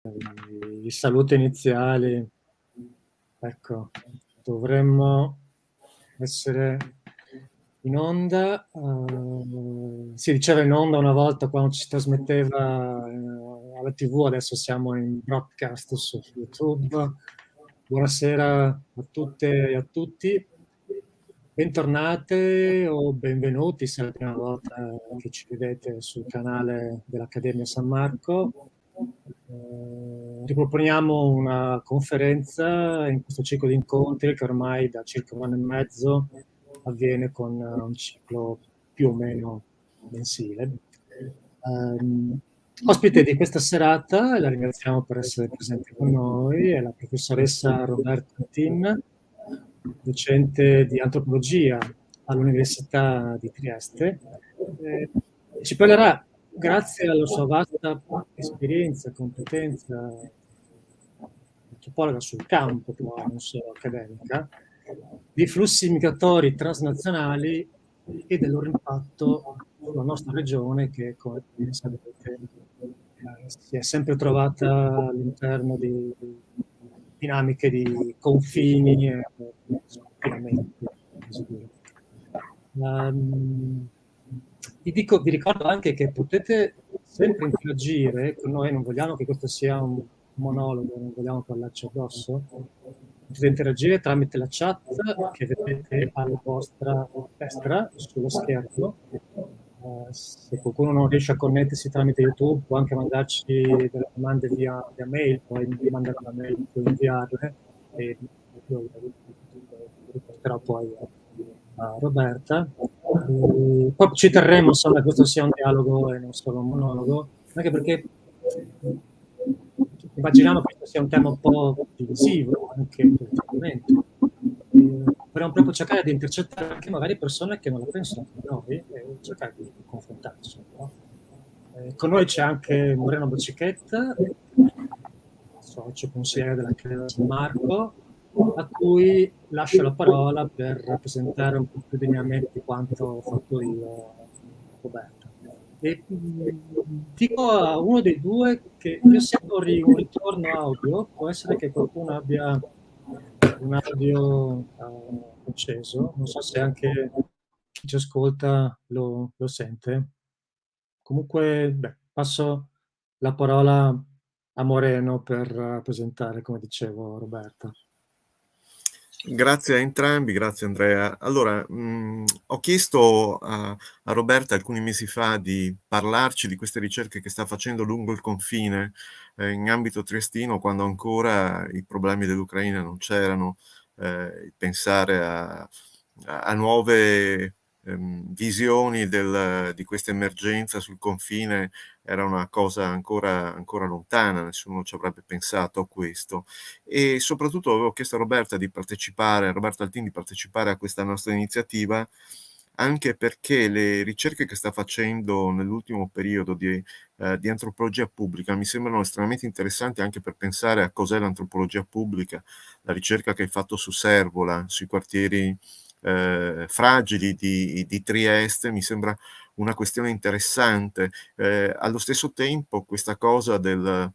i saluti iniziali. Ecco, dovremmo essere in onda. Si diceva in onda una volta quando ci si trasmetteva alla TV, adesso siamo in broadcast su YouTube. Buonasera a tutte e a tutti. Bentornate o benvenuti se è la prima volta che ci vedete sul canale dell'Accademia San Marco. Riproponiamo una conferenza in questo ciclo di incontri che ormai da circa un anno e mezzo avviene con un ciclo più o meno mensile. Ospite di questa serata, e la ringraziamo per essere presente con noi, è la professoressa Roberta Tin, docente di antropologia all'Università di Trieste. Ci parlerà, grazie alla sua vasta esperienza e competenza antropologa sul campo, ma non solo accademica, di flussi migratori transnazionali e del loro impatto sulla nostra regione che, come sapete, si è sempre trovata all'interno di dinamiche di confini e sconfinamenti, così dire. Vi ricordo anche che potete sempre interagire con noi, non vogliamo che questo sia un monologo, non vogliamo parlarci addosso. Potete interagire tramite la chat che vedete alla vostra destra sullo schermo. Se qualcuno non riesce a connettersi tramite YouTube può anche mandarci delle domande via mail, poi mi manderà una mail per inviarle e io le riporterò poi a Roberta. Poi ci terremo insomma che questo sia un dialogo e non solo un monologo, anche perché immaginiamo che questo sia un tema un po' divisivo anche politicamente. Vorremmo proprio cercare di intercettare anche magari persone che non la pensano come noi e cercare di confrontarci. No? Con noi c'è anche Moreno Bocicchetta, socio consigliere dell'Accademia San Marco, a cui lascio la parola per rappresentare un po' più degnamente di quanto ho fatto io, Roberto. E dico a uno dei due che io sento un ritorno audio, può essere che qualcuno abbia un audio acceso, non so se anche chi ci ascolta lo sente. Comunque, beh, passo la parola a Moreno per presentare, come dicevo, Roberta. Grazie a entrambi, grazie Andrea. Allora, ho chiesto a Roberta alcuni mesi fa di parlarci di queste ricerche che sta facendo lungo il confine in ambito triestino, quando ancora i problemi dell'Ucraina non c'erano, pensare a nuove visioni di questa emergenza sul confine era una cosa ancora lontana, nessuno ci avrebbe pensato a questo. E soprattutto avevo chiesto a Roberta Altin di partecipare a questa nostra iniziativa, anche perché le ricerche che sta facendo nell'ultimo periodo di antropologia pubblica mi sembrano estremamente interessanti anche per pensare a cos'è l'antropologia pubblica, la ricerca che hai fatto su Servola, sui quartieri fragili di Trieste, mi sembra una questione interessante. Allo stesso tempo questa cosa del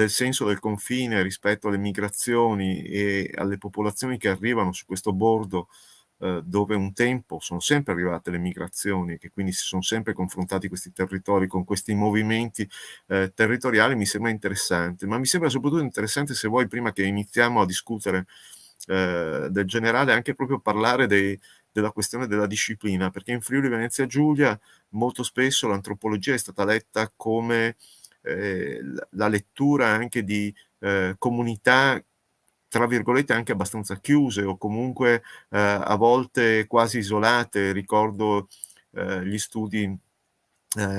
senso del confine rispetto alle migrazioni e alle popolazioni che arrivano su questo bordo, dove un tempo sono sempre arrivate le migrazioni, che quindi si sono sempre confrontati questi territori con questi movimenti territoriali, mi sembra interessante. Ma mi sembra soprattutto interessante, se vuoi, prima che iniziamo a discutere del generale, anche proprio parlare della questione della disciplina, perché in Friuli Venezia Giulia molto spesso l'antropologia è stata letta come la lettura anche di comunità tra virgolette anche abbastanza chiuse o comunque a volte quasi isolate. Ricordo gli studi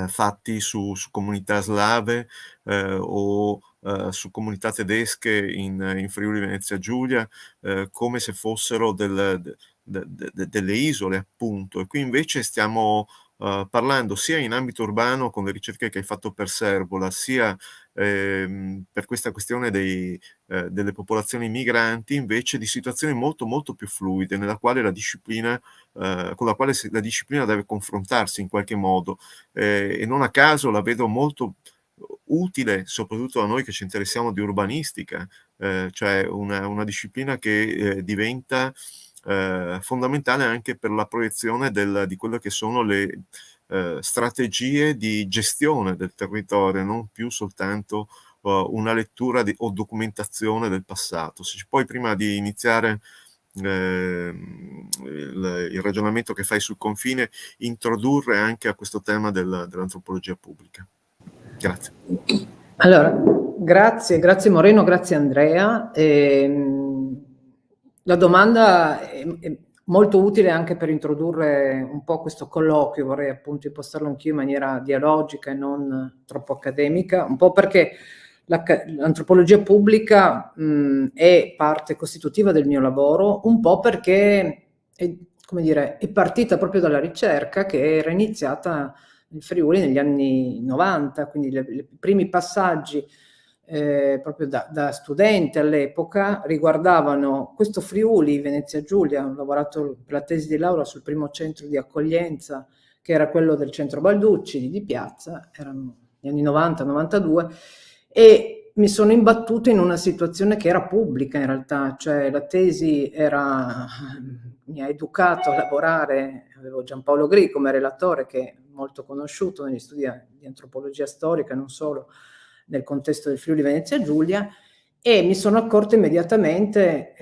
fatti su comunità slave o su comunità tedesche in Friuli Venezia Giulia, come se fossero delle isole, appunto. E qui invece stiamo parlando sia in ambito urbano con le ricerche che hai fatto per Servola, sia per questa questione delle popolazioni migranti, invece di situazioni molto molto più fluide, nella quale la disciplina con la quale la disciplina deve confrontarsi in qualche modo, e non a caso la vedo molto utile soprattutto a noi che ci interessiamo di urbanistica, cioè una disciplina che diventa fondamentale anche per la proiezione di quello che sono le strategie di gestione del territorio, non più soltanto una lettura o documentazione del passato. Se poi prima di iniziare il ragionamento che fai sul confine, introdurre anche a questo tema dell'antropologia pubblica. Grazie. Allora, grazie Moreno, grazie Andrea. La domanda è molto utile anche per introdurre un po' questo colloquio, vorrei appunto impostarlo anch'io in maniera dialogica e non troppo accademica, un po' perché l'antropologia pubblica è parte costitutiva del mio lavoro, un po' perché è partita proprio dalla ricerca che era iniziata nel Friuli negli anni 90, quindi i primi passaggi proprio da studente all'epoca riguardavano questo Friuli, Venezia Giulia. Ho lavorato per la tesi di laurea sul primo centro di accoglienza, che era quello del centro Balducci di Piazza, erano gli anni 90-92, e mi sono imbattuta in una situazione che era pubblica in realtà, cioè la tesi mi ha educato a lavorare, avevo Giampaolo Gri come relatore, che è molto conosciuto negli studi di antropologia storica, non solo nel contesto del Friuli Venezia Giulia, e mi sono accorta immediatamente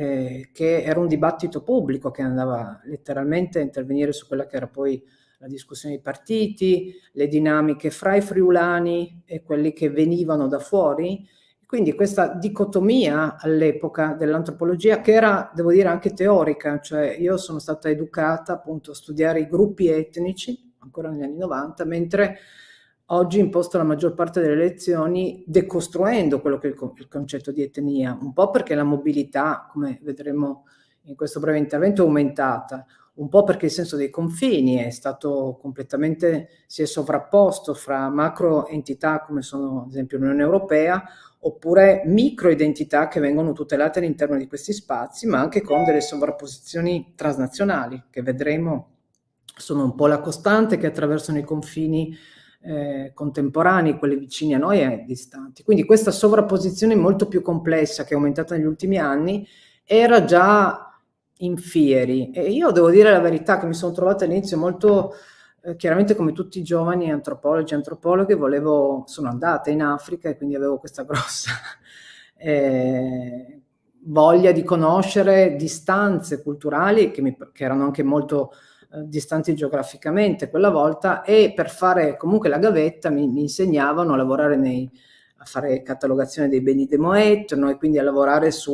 che era un dibattito pubblico che andava letteralmente a intervenire su quella che era poi la discussione dei partiti, le dinamiche fra i friulani e quelli che venivano da fuori. Quindi questa dicotomia all'epoca dell'antropologia, che era, devo dire, anche teorica, cioè io sono stata educata appunto a studiare i gruppi etnici, ancora negli anni 90, mentre oggi imposto la maggior parte delle lezioni decostruendo quello che è il concetto di etnia, un po' perché la mobilità, come vedremo in questo breve intervento, è aumentata, un po' perché il senso dei confini è stato completamente, si è sovrapposto fra macro entità come sono ad esempio l'Unione Europea, oppure micro identità che vengono tutelate all'interno di questi spazi, ma anche con delle sovrapposizioni transnazionali che vedremo sono un po' la costante, che attraversano i confini contemporanei, quelli vicini a noi e distanti. Quindi questa sovrapposizione molto più complessa, che è aumentata negli ultimi anni, era già in fieri, e io devo dire la verità che mi sono trovata all'inizio molto chiaramente, come tutti i giovani antropologi e antropologhe, sono andata in Africa e quindi avevo questa grossa voglia di conoscere distanze culturali che erano anche molto distanti geograficamente quella volta, e per fare comunque la gavetta mi insegnavano a lavorare a fare catalogazione dei beni demoetno, e quindi a lavorare su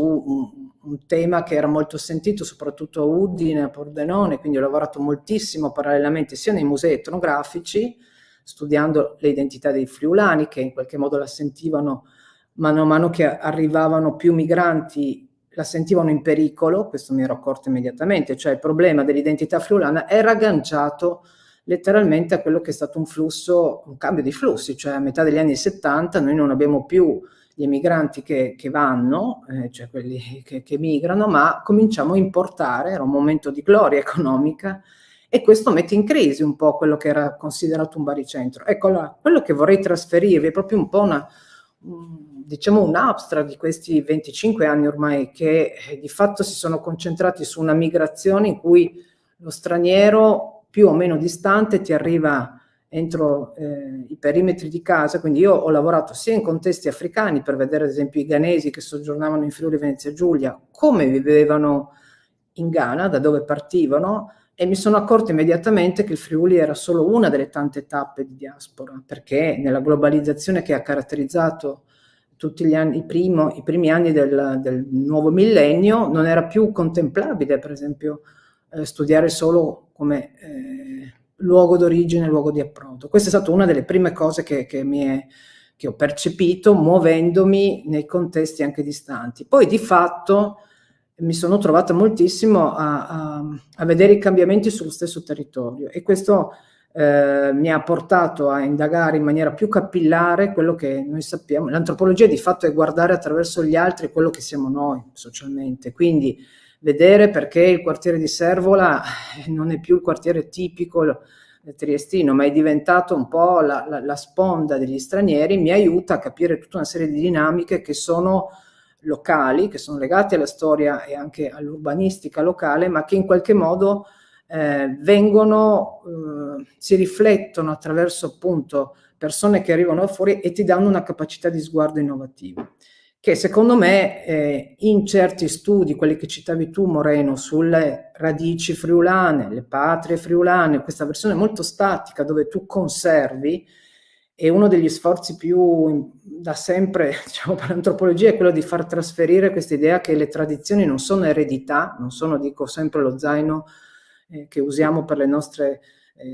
un tema che era molto sentito soprattutto a Udine, a Pordenone, quindi ho lavorato moltissimo parallelamente sia nei musei etnografici, studiando le identità dei friulani, che in qualche modo la sentivano mano a mano che arrivavano più migranti, la sentivano in pericolo. Questo mi ero accorto immediatamente, cioè il problema dell'identità friulana era agganciato letteralmente a quello che è stato un cambio di flussi, cioè a metà degli anni 70 noi non abbiamo più gli emigranti che vanno, cioè quelli che migrano, ma cominciamo a importare, era un momento di gloria economica, e questo mette in crisi un po' quello che era considerato un baricentro. Ecco, quello che vorrei trasferirvi è proprio un po' diciamo un abstract di questi 25 anni ormai, che di fatto si sono concentrati su una migrazione in cui lo straniero più o meno distante ti arriva entro i perimetri di casa. Quindi io ho lavorato sia in contesti africani per vedere ad esempio i ghanesi che soggiornavano in Friuli Venezia Giulia, come vivevano in Ghana, da dove partivano, e mi sono accorto immediatamente che il Friuli era solo una delle tante tappe di diaspora, perché nella globalizzazione che ha caratterizzato tutti gli anni, i primi anni del nuovo millennio, non era più contemplabile, per esempio, studiare solo come luogo d'origine, luogo di approdo. Questa è stata una delle prime cose che ho percepito muovendomi nei contesti anche distanti. Poi di fatto mi sono trovata moltissimo a vedere i cambiamenti sullo stesso territorio, e questo mi ha portato a indagare in maniera più capillare quello che noi sappiamo. L'antropologia di fatto è guardare attraverso gli altri quello che siamo noi socialmente, quindi vedere perché il quartiere di Servola non è più il quartiere tipico triestino, ma è diventato un po' la sponda degli stranieri, mi aiuta a capire tutta una serie di dinamiche che sono locali, che sono legate alla storia e anche all'urbanistica locale, ma che in qualche modo si riflettono attraverso appunto persone che arrivano da fuori e ti danno una capacità di sguardo innovativa, che secondo me in certi studi, quelli che citavi tu Moreno, sulle radici friulane, le patrie friulane, questa versione molto statica dove tu conservi, e uno degli sforzi più da sempre, diciamo, per l'antropologia è quello di far trasferire questa idea che le tradizioni non sono eredità, non sono, dico sempre, lo zaino che usiamo per le nostre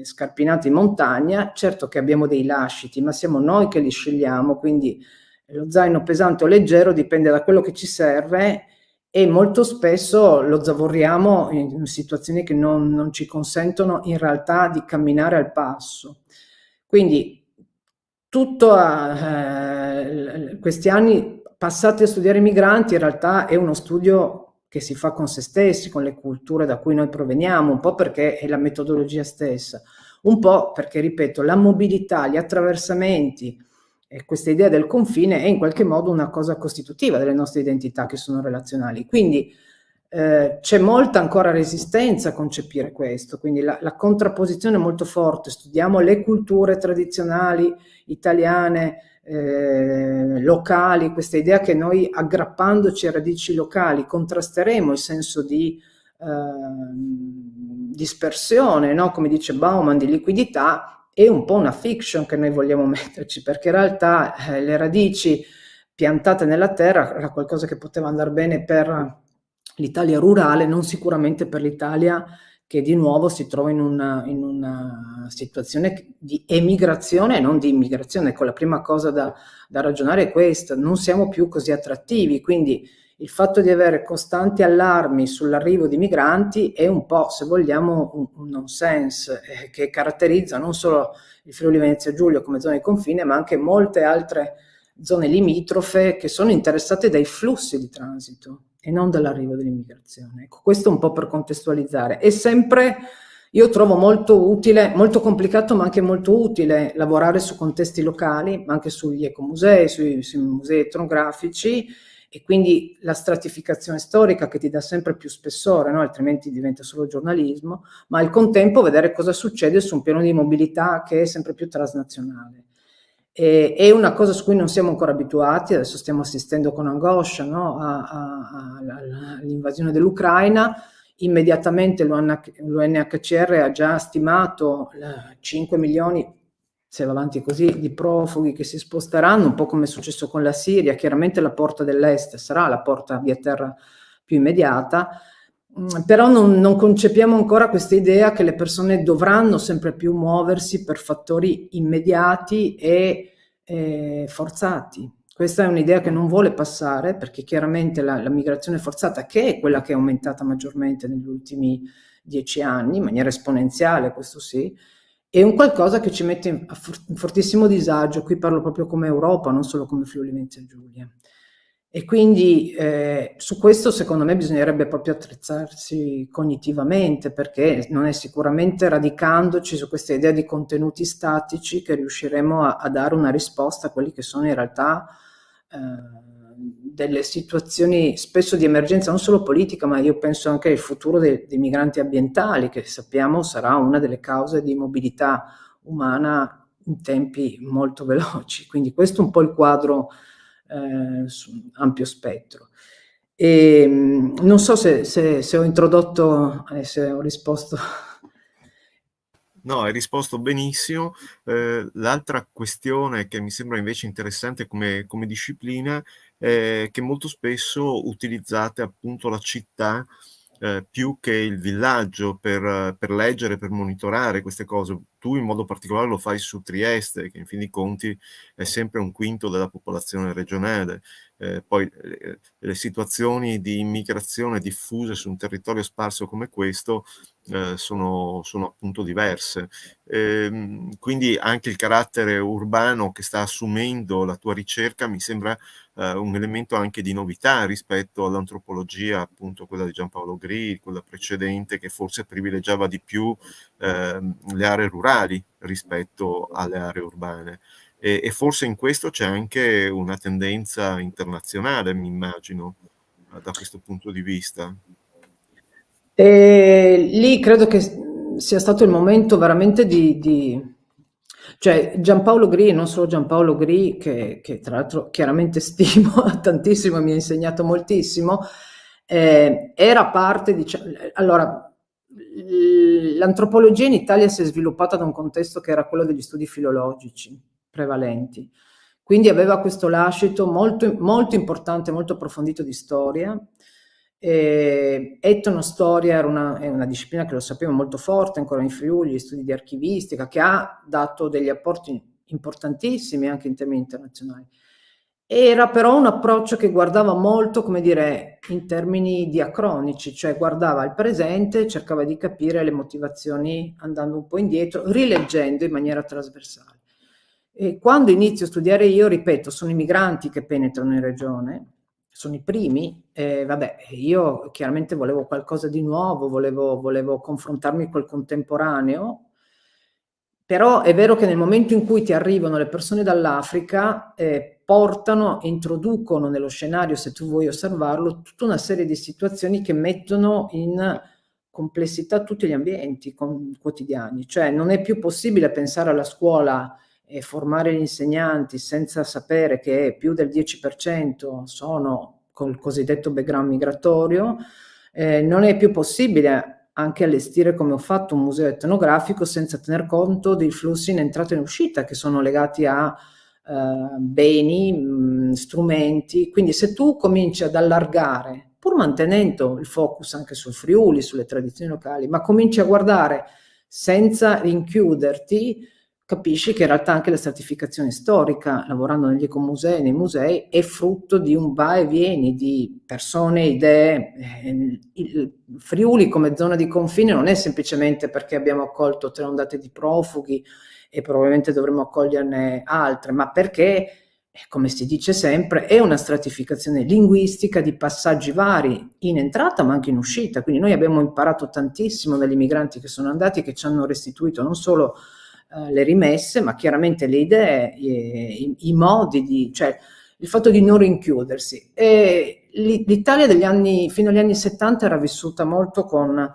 scarpinate in montagna. Certo che abbiamo dei lasciti, ma siamo noi che li scegliamo, quindi lo zaino pesante o leggero dipende da quello che ci serve, e molto spesso lo zavorriamo in situazioni che non ci consentono in realtà di camminare al passo. Quindi questi anni passati a studiare i migranti in realtà è uno studio che si fa con se stessi, con le culture da cui noi proveniamo, un po' perché è la metodologia stessa, un po' perché, ripeto, la mobilità, gli attraversamenti e questa idea del confine è in qualche modo una cosa costitutiva delle nostre identità che sono relazionali. Quindi c'è molta ancora resistenza a concepire questo, quindi la contrapposizione è molto forte. Studiamo le culture tradizionali italiane, locali, questa idea che noi, aggrappandoci a radici locali, contrasteremo il senso di dispersione, no? Come dice Bauman, di liquidità, è un po' una fiction che noi vogliamo metterci, perché in realtà le radici piantate nella terra era qualcosa che poteva andare bene per l'Italia rurale, non sicuramente per l'Italia che di nuovo si trova in una situazione di emigrazione e non di immigrazione. Ecco, la prima cosa da ragionare è questa: non siamo più così attrattivi, quindi il fatto di avere costanti allarmi sull'arrivo di migranti è un po', se vogliamo, un nonsense che caratterizza non solo il Friuli Venezia Giulia come zona di confine, ma anche molte altre zone limitrofe che sono interessate dai flussi di transito e non dall'arrivo dell'immigrazione. Ecco, questo un po' per contestualizzare. E sempre io trovo molto utile, molto complicato ma anche molto utile, lavorare su contesti locali, ma anche sugli ecomusei, sui musei etnografici, e quindi la stratificazione storica che ti dà sempre più spessore, no? Altrimenti diventa solo giornalismo, ma al contempo vedere cosa succede su un piano di mobilità che è sempre più transnazionale. È una cosa su cui non siamo ancora abituati, adesso stiamo assistendo con angoscia, no? All'invasione dell'Ucraina. Immediatamente l'UNHCR ha già stimato 5 milioni, se va avanti così, di profughi che si sposteranno, un po' come è successo con la Siria. Chiaramente la porta dell'est sarà la porta via terra più immediata, però non concepiamo ancora questa idea che le persone dovranno sempre più muoversi per fattori immediati e forzati. Questa è un'idea che non vuole passare, perché chiaramente la migrazione forzata, che è quella che è aumentata maggiormente negli ultimi 10 anni, in maniera esponenziale, questo sì, è un qualcosa che ci mette in fortissimo disagio. Qui parlo proprio come Europa, non solo come Friuli Venezia Giulia. E quindi su questo secondo me bisognerebbe proprio attrezzarsi cognitivamente, perché non è sicuramente radicandoci su questa idea di contenuti statici che riusciremo a dare una risposta a quelli che sono in realtà delle situazioni spesso di emergenza, non solo politica, ma io penso anche al futuro dei migranti ambientali, che sappiamo sarà una delle cause di mobilità umana in tempi molto veloci. Quindi questo è un po' il quadro su ampio spettro. E non so se ho introdotto, se ho risposto. No, hai risposto benissimo. L'altra questione che mi sembra invece interessante come disciplina è che molto spesso utilizzate appunto la città più che il villaggio per leggere, per monitorare queste cose. Tu in modo particolare lo fai su Trieste, che in fin dei conti è sempre 1/5 della popolazione regionale. poi le situazioni di immigrazione diffuse su un territorio sparso come questo sono appunto diverse. Quindi anche il carattere urbano che sta assumendo la tua ricerca mi sembra un elemento anche di novità rispetto all'antropologia, appunto quella di Giampaolo Gri, quella precedente, che forse privilegiava di più le aree rurali rispetto alle aree urbane. E forse in questo c'è anche una tendenza internazionale, mi immagino, da questo punto di vista. Lì credo che sia stato il momento veramente cioè Giampaolo Gri, non solo Giampaolo Gri, che tra l'altro chiaramente stimo tantissimo e mi ha insegnato moltissimo, era parte di... Allora, l'antropologia in Italia si è sviluppata da un contesto che era quello degli studi filologici prevalenti, quindi aveva questo lascito molto, molto importante, molto approfondito di storia. Etnostoria è una disciplina che lo sappiamo molto forte ancora in Friuli, gli studi di archivistica, che ha dato degli apporti importantissimi anche in termini internazionali. Era però un approccio che guardava molto, come dire, in termini diacronici, cioè guardava il presente, cercava di capire le motivazioni andando un po' indietro, rileggendo in maniera trasversale. E quando inizio a studiare io, ripeto, sono i migranti che penetrano in regione, sono i primi, vabbè, io chiaramente volevo qualcosa di nuovo, volevo confrontarmi col contemporaneo, però è vero che nel momento in cui ti arrivano le persone dall'Africa, portano, introducono nello scenario, se tu vuoi osservarlo, tutta una serie di situazioni che mettono in complessità tutti gli ambienti quotidiani, cioè non è più possibile pensare alla scuola e formare gli insegnanti senza sapere che più del 10% sono col cosiddetto background migratorio, non è più possibile anche allestire, come ho fatto, un museo etnografico senza tener conto dei flussi in entrata e in uscita che sono legati a beni, strumenti. Quindi se tu cominci ad allargare, pur mantenendo il focus anche sul Friuli, sulle tradizioni locali, ma cominci a guardare senza rinchiuderti, capisci che in realtà anche la stratificazione storica, lavorando negli ecomusei, nei musei, è frutto di un va e vieni di persone, idee. Il Friuli come zona di confine non è semplicemente perché abbiamo accolto 3 ondate di profughi e probabilmente dovremo accoglierne altre, ma perché, come si dice sempre, è una stratificazione linguistica di passaggi vari in entrata ma anche in uscita. Quindi noi abbiamo imparato tantissimo dagli migranti che sono andati, che ci hanno restituito non solo le rimesse, ma chiaramente le idee, i modi cioè il fatto di non rinchiudersi. E l'Italia fino agli anni 70 era vissuta molto con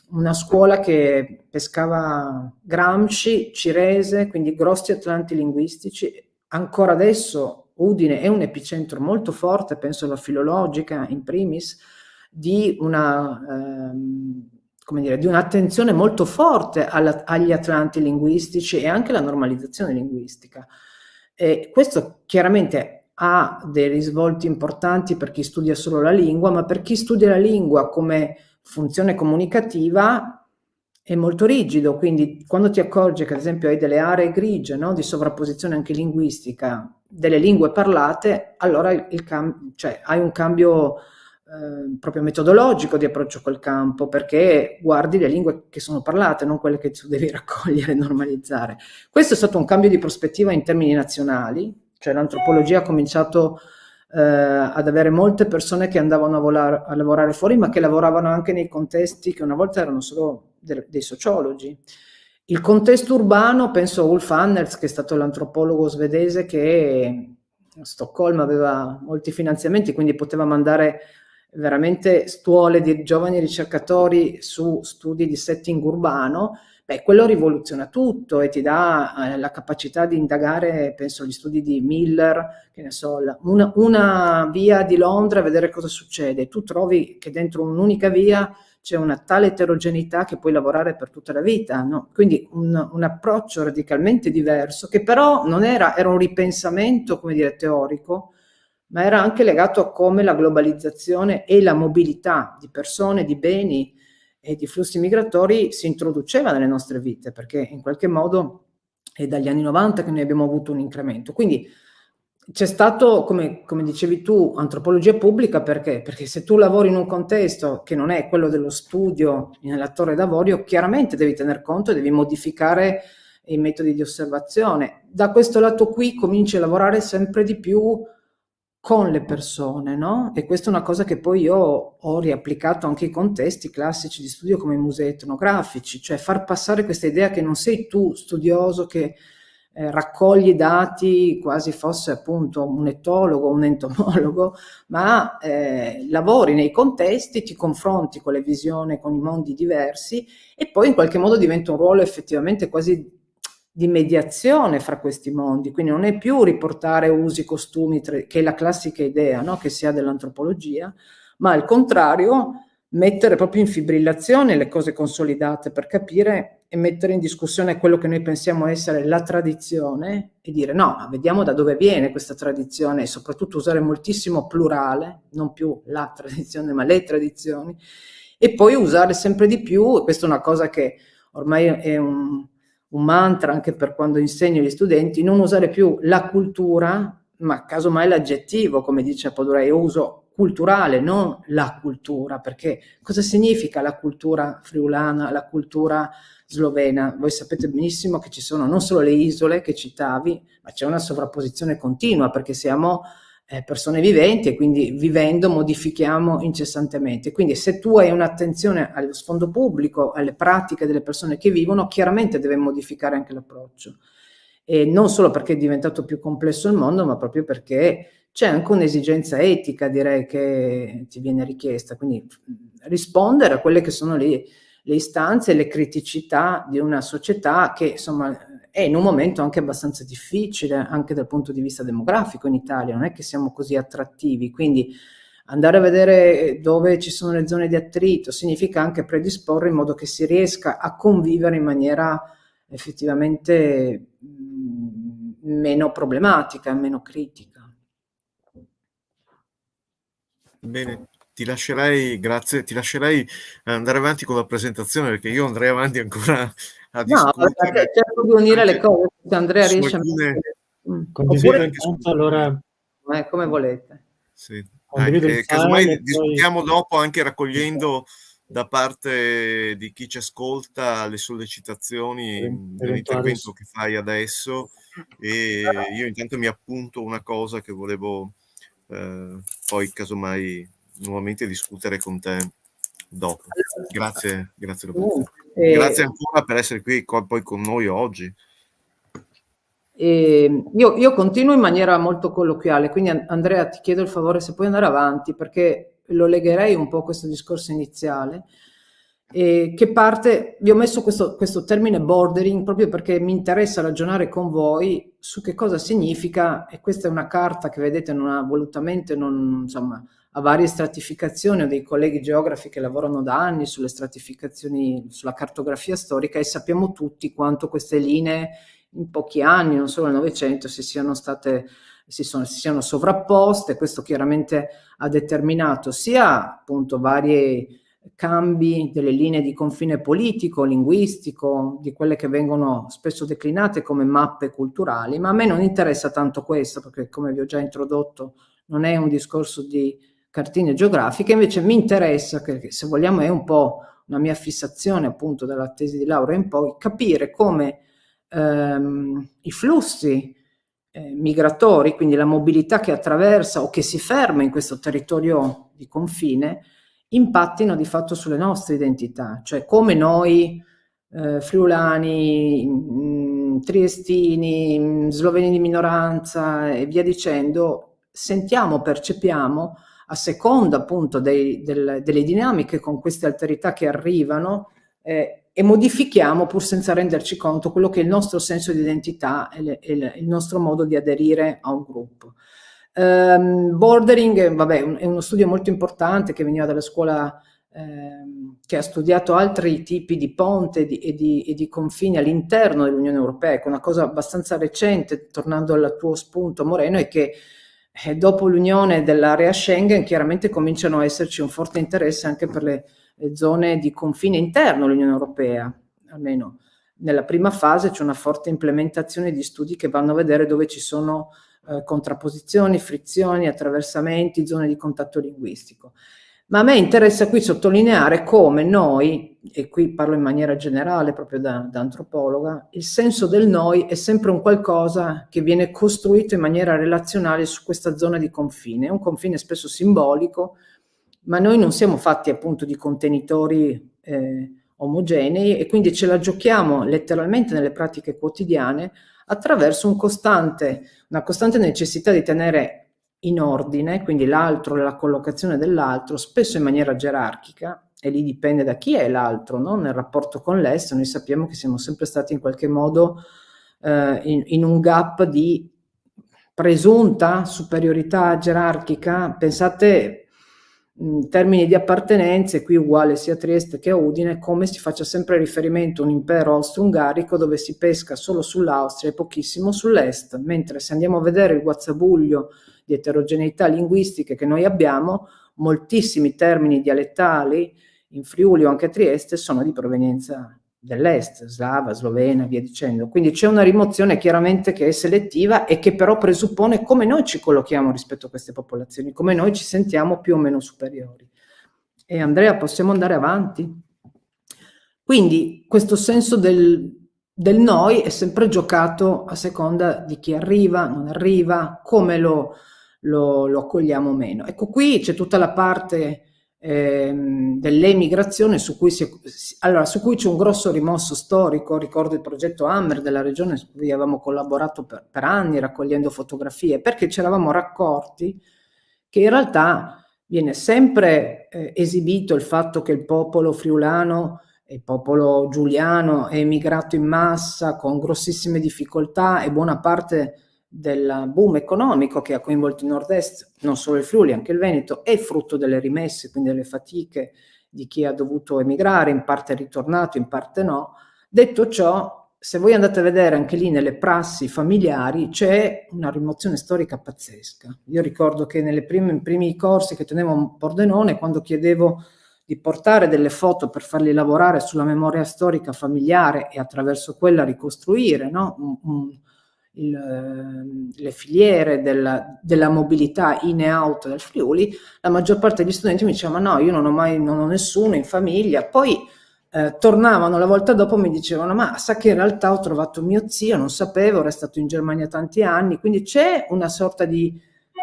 una scuola che pescava Gramsci, Cirese, quindi grossi atlanti linguistici. Ancora adesso Udine è un epicentro molto forte, penso alla filologica in primis, di di un'attenzione molto forte agli atlanti linguistici e anche alla normalizzazione linguistica. E questo chiaramente ha dei risvolti importanti per chi studia solo la lingua, ma per chi studia la lingua come funzione comunicativa è molto rigido. Quindi quando ti accorgi che ad esempio hai delle aree grigie, no, di sovrapposizione anche linguistica delle lingue parlate, allora hai un cambio proprio metodologico di approccio col campo, perché guardi le lingue che sono parlate, non quelle che tu devi raccogliere e normalizzare. Questo è stato un cambio di prospettiva in termini nazionali, cioè l'antropologia ha cominciato ad avere molte persone che andavano a lavorare fuori, ma che lavoravano anche nei contesti che una volta erano solo dei sociologi. Il contesto urbano, penso a Ulf Anners, che è stato l'antropologo svedese che a Stoccolma aveva molti finanziamenti, quindi poteva mandare veramente stuole di giovani ricercatori su studi di setting urbano. Beh, quello rivoluziona tutto e ti dà la capacità di indagare, penso agli studi di Miller, che ne so, una via di Londra, vedere cosa succede. Tu trovi che dentro un'unica via c'è una tale eterogeneità che puoi lavorare per tutta la vita, no? Quindi un approccio radicalmente diverso, che però non era un ripensamento, come dire, teorico, ma era anche legato a come la globalizzazione e la mobilità di persone, di beni e di flussi migratori si introduceva nelle nostre vite, perché in qualche modo è dagli anni 90 che noi abbiamo avuto un incremento. Quindi c'è stato, come dicevi tu, antropologia pubblica perché? Perché se tu lavori in un contesto che non è quello dello studio nella Torre d'Avorio, chiaramente devi tener conto e devi modificare i metodi di osservazione. Da questo lato qui cominci a lavorare sempre di più con le persone, no? E questa è una cosa che poi io ho riapplicato anche ai contesti classici di studio come i musei etnografici, cioè far passare questa idea che non sei tu studioso che raccogli dati quasi fosse appunto un etologo, un entomologo, ma lavori nei contesti, ti confronti con le visioni, con i mondi diversi e poi in qualche modo diventa un ruolo effettivamente quasi di mediazione fra questi mondi, quindi non è più riportare usi, costumi, che è la classica idea, no? Che si ha dell'antropologia, ma al contrario mettere proprio in fibrillazione le cose consolidate per capire e mettere in discussione quello che noi pensiamo essere la tradizione e dire no, ma vediamo da dove viene questa tradizione e soprattutto usare moltissimo plurale, non più la tradizione ma le tradizioni e poi usare sempre di più, e questa è una cosa che ormai è un mantra anche per quando insegno agli studenti, non usare più la cultura, ma casomai l'aggettivo, come dice Apodorei, io uso culturale, non la cultura, perché cosa significa la cultura friulana, la cultura slovena? Voi sapete benissimo che ci sono non solo le isole che citavi, ma c'è una sovrapposizione continua, perché siamo persone viventi e quindi vivendo modifichiamo incessantemente. Quindi se tu hai un'attenzione allo sfondo pubblico, alle pratiche delle persone che vivono, chiaramente deve modificare anche l'approccio. E non solo perché è diventato più complesso il mondo, ma proprio perché c'è anche un'esigenza etica, direi, che ti viene richiesta. Quindi rispondere a quelle che sono le istanze e le criticità di una società che insomma è in un momento anche abbastanza difficile anche dal punto di vista demografico in Italia, non è che siamo così attrattivi, quindi andare a vedere dove ci sono le zone di attrito significa anche predisporre in modo che si riesca a convivere in maniera effettivamente meno problematica, meno critica. Bene, grazie, ti lascerei andare avanti con la presentazione perché io andrei avanti ancora a No, discutere. cerco di unire le cose, se Andrea riesce a Condivido intanto allora come volete. Sì. Condivido il Casomai file e discutiamo dopo anche raccogliendo da parte di chi ci ascolta le sollecitazioni dell'intervento che fai adesso e io intanto mi appunto una cosa che volevo poi casomai nuovamente discutere con te dopo. Grazie Roberto. Grazie ancora per essere qui poi con noi oggi. Io continuo in maniera molto colloquiale, quindi Andrea ti chiedo il favore se puoi andare avanti perché lo legherei un po' a questo discorso iniziale che parte, vi ho messo questo termine bordering proprio perché mi interessa ragionare con voi su che cosa significa e questa è una carta che vedete volutamente insomma ha varie stratificazioni, ho dei colleghi geografi che lavorano da anni sulle stratificazioni, sulla cartografia storica e sappiamo tutti quanto queste linee in pochi anni, non solo nel Novecento, si siano sovrapposte. Questo chiaramente ha determinato sia appunto vari cambi delle linee di confine politico, linguistico, di quelle che vengono spesso declinate come mappe culturali, ma a me non interessa tanto questo, perché come vi ho già introdotto non è un discorso di cartine geografiche, invece mi interessa, che se vogliamo è un po' una mia fissazione appunto dalla tesi di laurea in poi, capire come i flussi migratori, quindi la mobilità che attraversa o che si ferma in questo territorio di confine, impattino di fatto sulle nostre identità, cioè come noi friulani, triestini, sloveni di minoranza e via dicendo, sentiamo, percepiamo a seconda appunto delle dinamiche con queste alterità che arrivano e modifichiamo pur senza renderci conto quello che è il nostro senso di identità e il nostro modo di aderire a un gruppo. Bordering, vabbè, è uno studio molto importante che veniva dalla scuola che ha studiato altri tipi di ponte e di confini all'interno dell'Unione Europea, che è una cosa abbastanza recente, tornando al tuo spunto Moreno, è che dopo l'unione dell'area Schengen chiaramente cominciano a esserci un forte interesse anche per le zone di confine interno all'Unione Europea, almeno nella prima fase c'è una forte implementazione di studi che vanno a vedere dove ci sono contrapposizioni, frizioni, attraversamenti, zone di contatto linguistico. Ma a me interessa qui sottolineare come noi, e qui parlo in maniera generale proprio da antropologa, il senso del noi è sempre un qualcosa che viene costruito in maniera relazionale su questa zona di confine, è un confine spesso simbolico, ma noi non siamo fatti appunto di contenitori omogenei, e quindi ce la giochiamo letteralmente nelle pratiche quotidiane attraverso una costante necessità di tenere in ordine, quindi l'altro, la collocazione dell'altro, spesso in maniera gerarchica, e lì dipende da chi è l'altro, no? Nel rapporto con l'Est noi sappiamo che siamo sempre stati in qualche modo in un gap di presunta superiorità gerarchica. Pensate in termini di appartenenze, qui uguale sia a Trieste che a Udine, come si faccia sempre riferimento a un impero austro-ungarico dove si pesca solo sull'Austria e pochissimo sull'Est, mentre se andiamo a vedere il guazzabuglio di eterogeneità linguistiche che noi abbiamo, moltissimi termini dialettali in Friuli o anche a Trieste sono di provenienza dell'Est, slava, slovena, via dicendo. Quindi c'è una rimozione chiaramente che è selettiva e che però presuppone come noi ci collochiamo rispetto a queste popolazioni, come noi ci sentiamo più o meno superiori. E Andrea, possiamo andare avanti? Quindi questo senso del noi è sempre giocato a seconda di chi arriva, non arriva, come lo accogliamo o meno. Ecco, qui c'è tutta la parte dell'emigrazione su cui c'è un grosso rimosso storico. Ricordo il progetto Hammer della regione su cui avevamo collaborato per anni raccogliendo fotografie, perché ci eravamo raccorti che in realtà viene sempre esibito il fatto che il popolo friulano e il popolo giuliano è emigrato in massa con grossissime difficoltà, e buona parte del boom economico che ha coinvolto il nord-est, non solo il Friuli, anche il Veneto, è frutto delle rimesse, quindi delle fatiche di chi ha dovuto emigrare, in parte è ritornato, in parte no. Detto ciò, se voi andate a vedere anche lì nelle prassi familiari c'è una rimozione storica pazzesca. Io ricordo che nei primi corsi che tenevo a Pordenone, quando chiedevo di portare delle foto per farli lavorare sulla memoria storica familiare e attraverso quella ricostruire, no? Le filiere della mobilità in e out del Friuli, la maggior parte degli studenti mi diceva: ma no, io non ho nessuno in famiglia. Poi tornavano la volta dopo, mi dicevano: ma sa che in realtà ho trovato mio zio, non sapevo, era stato in Germania tanti anni. Quindi c'è una sorta di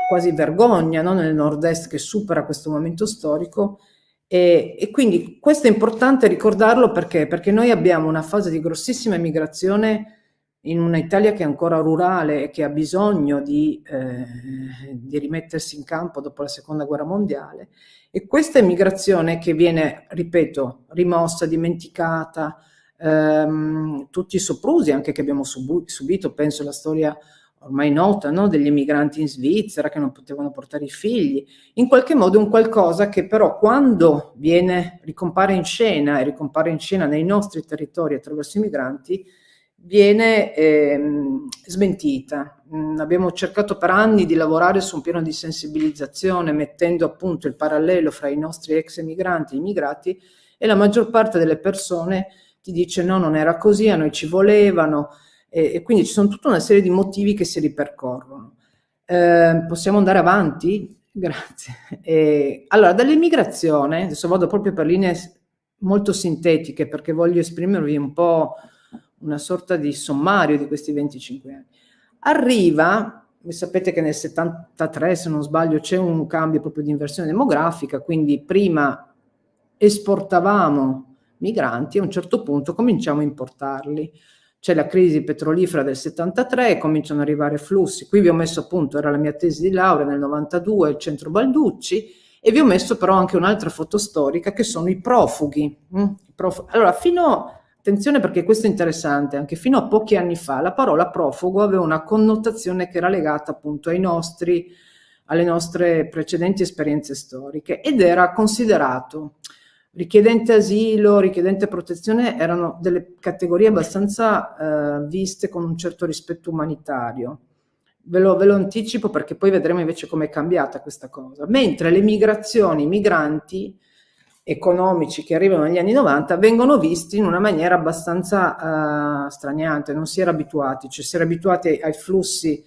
quasi vergogna, no? Nel nord-est che supera questo momento storico, e quindi questo è importante ricordarlo perché noi abbiamo una fase di grossissima emigrazione in una Italia che è ancora rurale e che ha bisogno di rimettersi in campo dopo la seconda guerra mondiale, e questa emigrazione che viene, ripeto, rimossa, dimenticata, tutti i soprusi anche che abbiamo subito, penso alla storia ormai nota, no? Degli emigranti in Svizzera che non potevano portare i figli, in qualche modo è un qualcosa che però quando ricompare in scena nei nostri territori attraverso i migranti, viene smentita. Abbiamo cercato per anni di lavorare su un piano di sensibilizzazione, mettendo appunto il parallelo fra i nostri ex emigranti e immigrati, e la maggior parte delle persone ti dice: no, non era così, a noi ci volevano, e quindi ci sono tutta una serie di motivi che si ripercorrono. Possiamo andare avanti? Grazie. Allora, dall'immigrazione, adesso vado proprio per linee molto sintetiche perché voglio esprimervi un po' una sorta di sommario di questi 25 anni. Arriva, voi sapete che nel 73, se non sbaglio, c'è un cambio proprio di inversione demografica, quindi prima esportavamo migranti, a un certo punto cominciamo a importarli. C'è la crisi petrolifera del 73 e cominciano ad arrivare flussi. Qui vi ho messo appunto, era la mia tesi di laurea nel 92, il centro Balducci, e vi ho messo però anche un'altra foto storica che sono i profughi. Allora, attenzione perché questo è interessante, anche fino a pochi anni fa la parola profugo aveva una connotazione che era legata appunto alle nostre precedenti esperienze storiche, ed era considerato richiedente asilo, richiedente protezione, erano delle categorie abbastanza viste con un certo rispetto umanitario. Ve lo anticipo perché poi vedremo invece com'è cambiata questa cosa. Mentre le migrazioni, i migranti economici che arrivano negli anni 90 vengono visti in una maniera abbastanza straniante, non si era abituati, cioè si era abituati ai flussi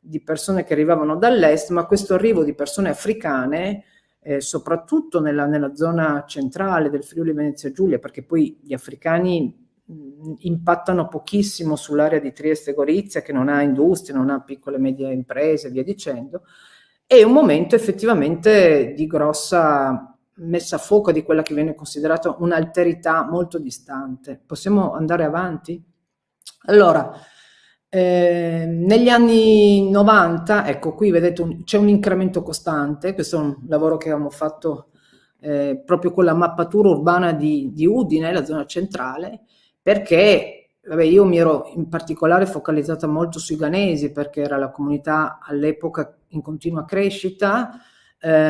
di persone che arrivavano dall'est, ma questo arrivo di persone africane, soprattutto nella zona centrale del Friuli Venezia Giulia, perché poi gli africani impattano pochissimo sull'area di Trieste e Gorizia, che non ha industrie, non ha piccole e medie imprese, via dicendo, è un momento effettivamente di grossa messa a fuoco di quella che viene considerata un'alterità molto distante. Possiamo andare avanti? Allora, negli anni 90, ecco qui vedete c'è un incremento costante, questo è un lavoro che avevamo fatto proprio con la mappatura urbana di Udine, la zona centrale, perché vabbè, io mi ero in particolare focalizzata molto sui ghanesi, perché era la comunità all'epoca in continua crescita,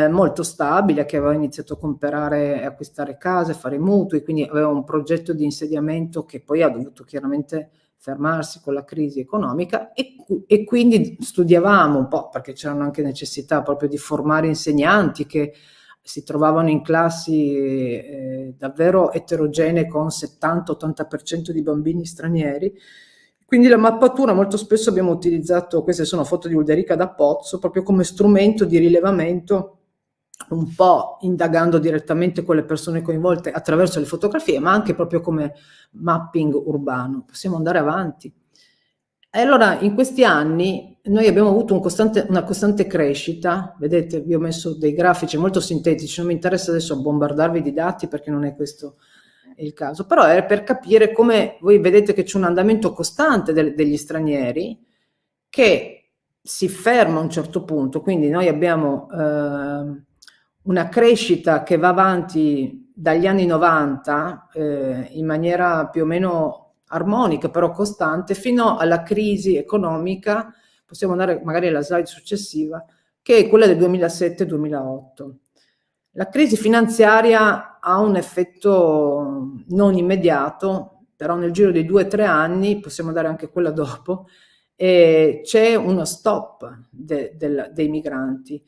molto stabile, che aveva iniziato a comprare e acquistare case, fare mutui, quindi aveva un progetto di insediamento che poi ha dovuto chiaramente fermarsi con la crisi economica, e quindi studiavamo un po', perché c'erano anche necessità proprio di formare insegnanti che si trovavano in classi davvero eterogenee con 70-80% di bambini stranieri. Quindi la mappatura molto spesso abbiamo utilizzato, queste sono foto di Ulderica da Pozzo, proprio come strumento di rilevamento, un po' indagando direttamente con le persone coinvolte attraverso le fotografie, ma anche proprio come mapping urbano. Possiamo andare avanti. E allora in questi anni noi abbiamo avuto una costante crescita, vedete vi ho messo dei grafici molto sintetici, non mi interessa adesso bombardarvi di dati perché non è questo il caso, però è per capire come voi vedete che c'è un andamento costante degli stranieri che si ferma a un certo punto, quindi noi abbiamo una crescita che va avanti dagli anni 90 in maniera più o meno armonica, però costante, fino alla crisi economica, possiamo andare magari alla slide successiva, che è quella del 2007-2008. La crisi finanziaria ha un effetto non immediato, però nel giro di 2 o 3 anni, possiamo dare anche quella dopo, c'è uno stop dei migranti.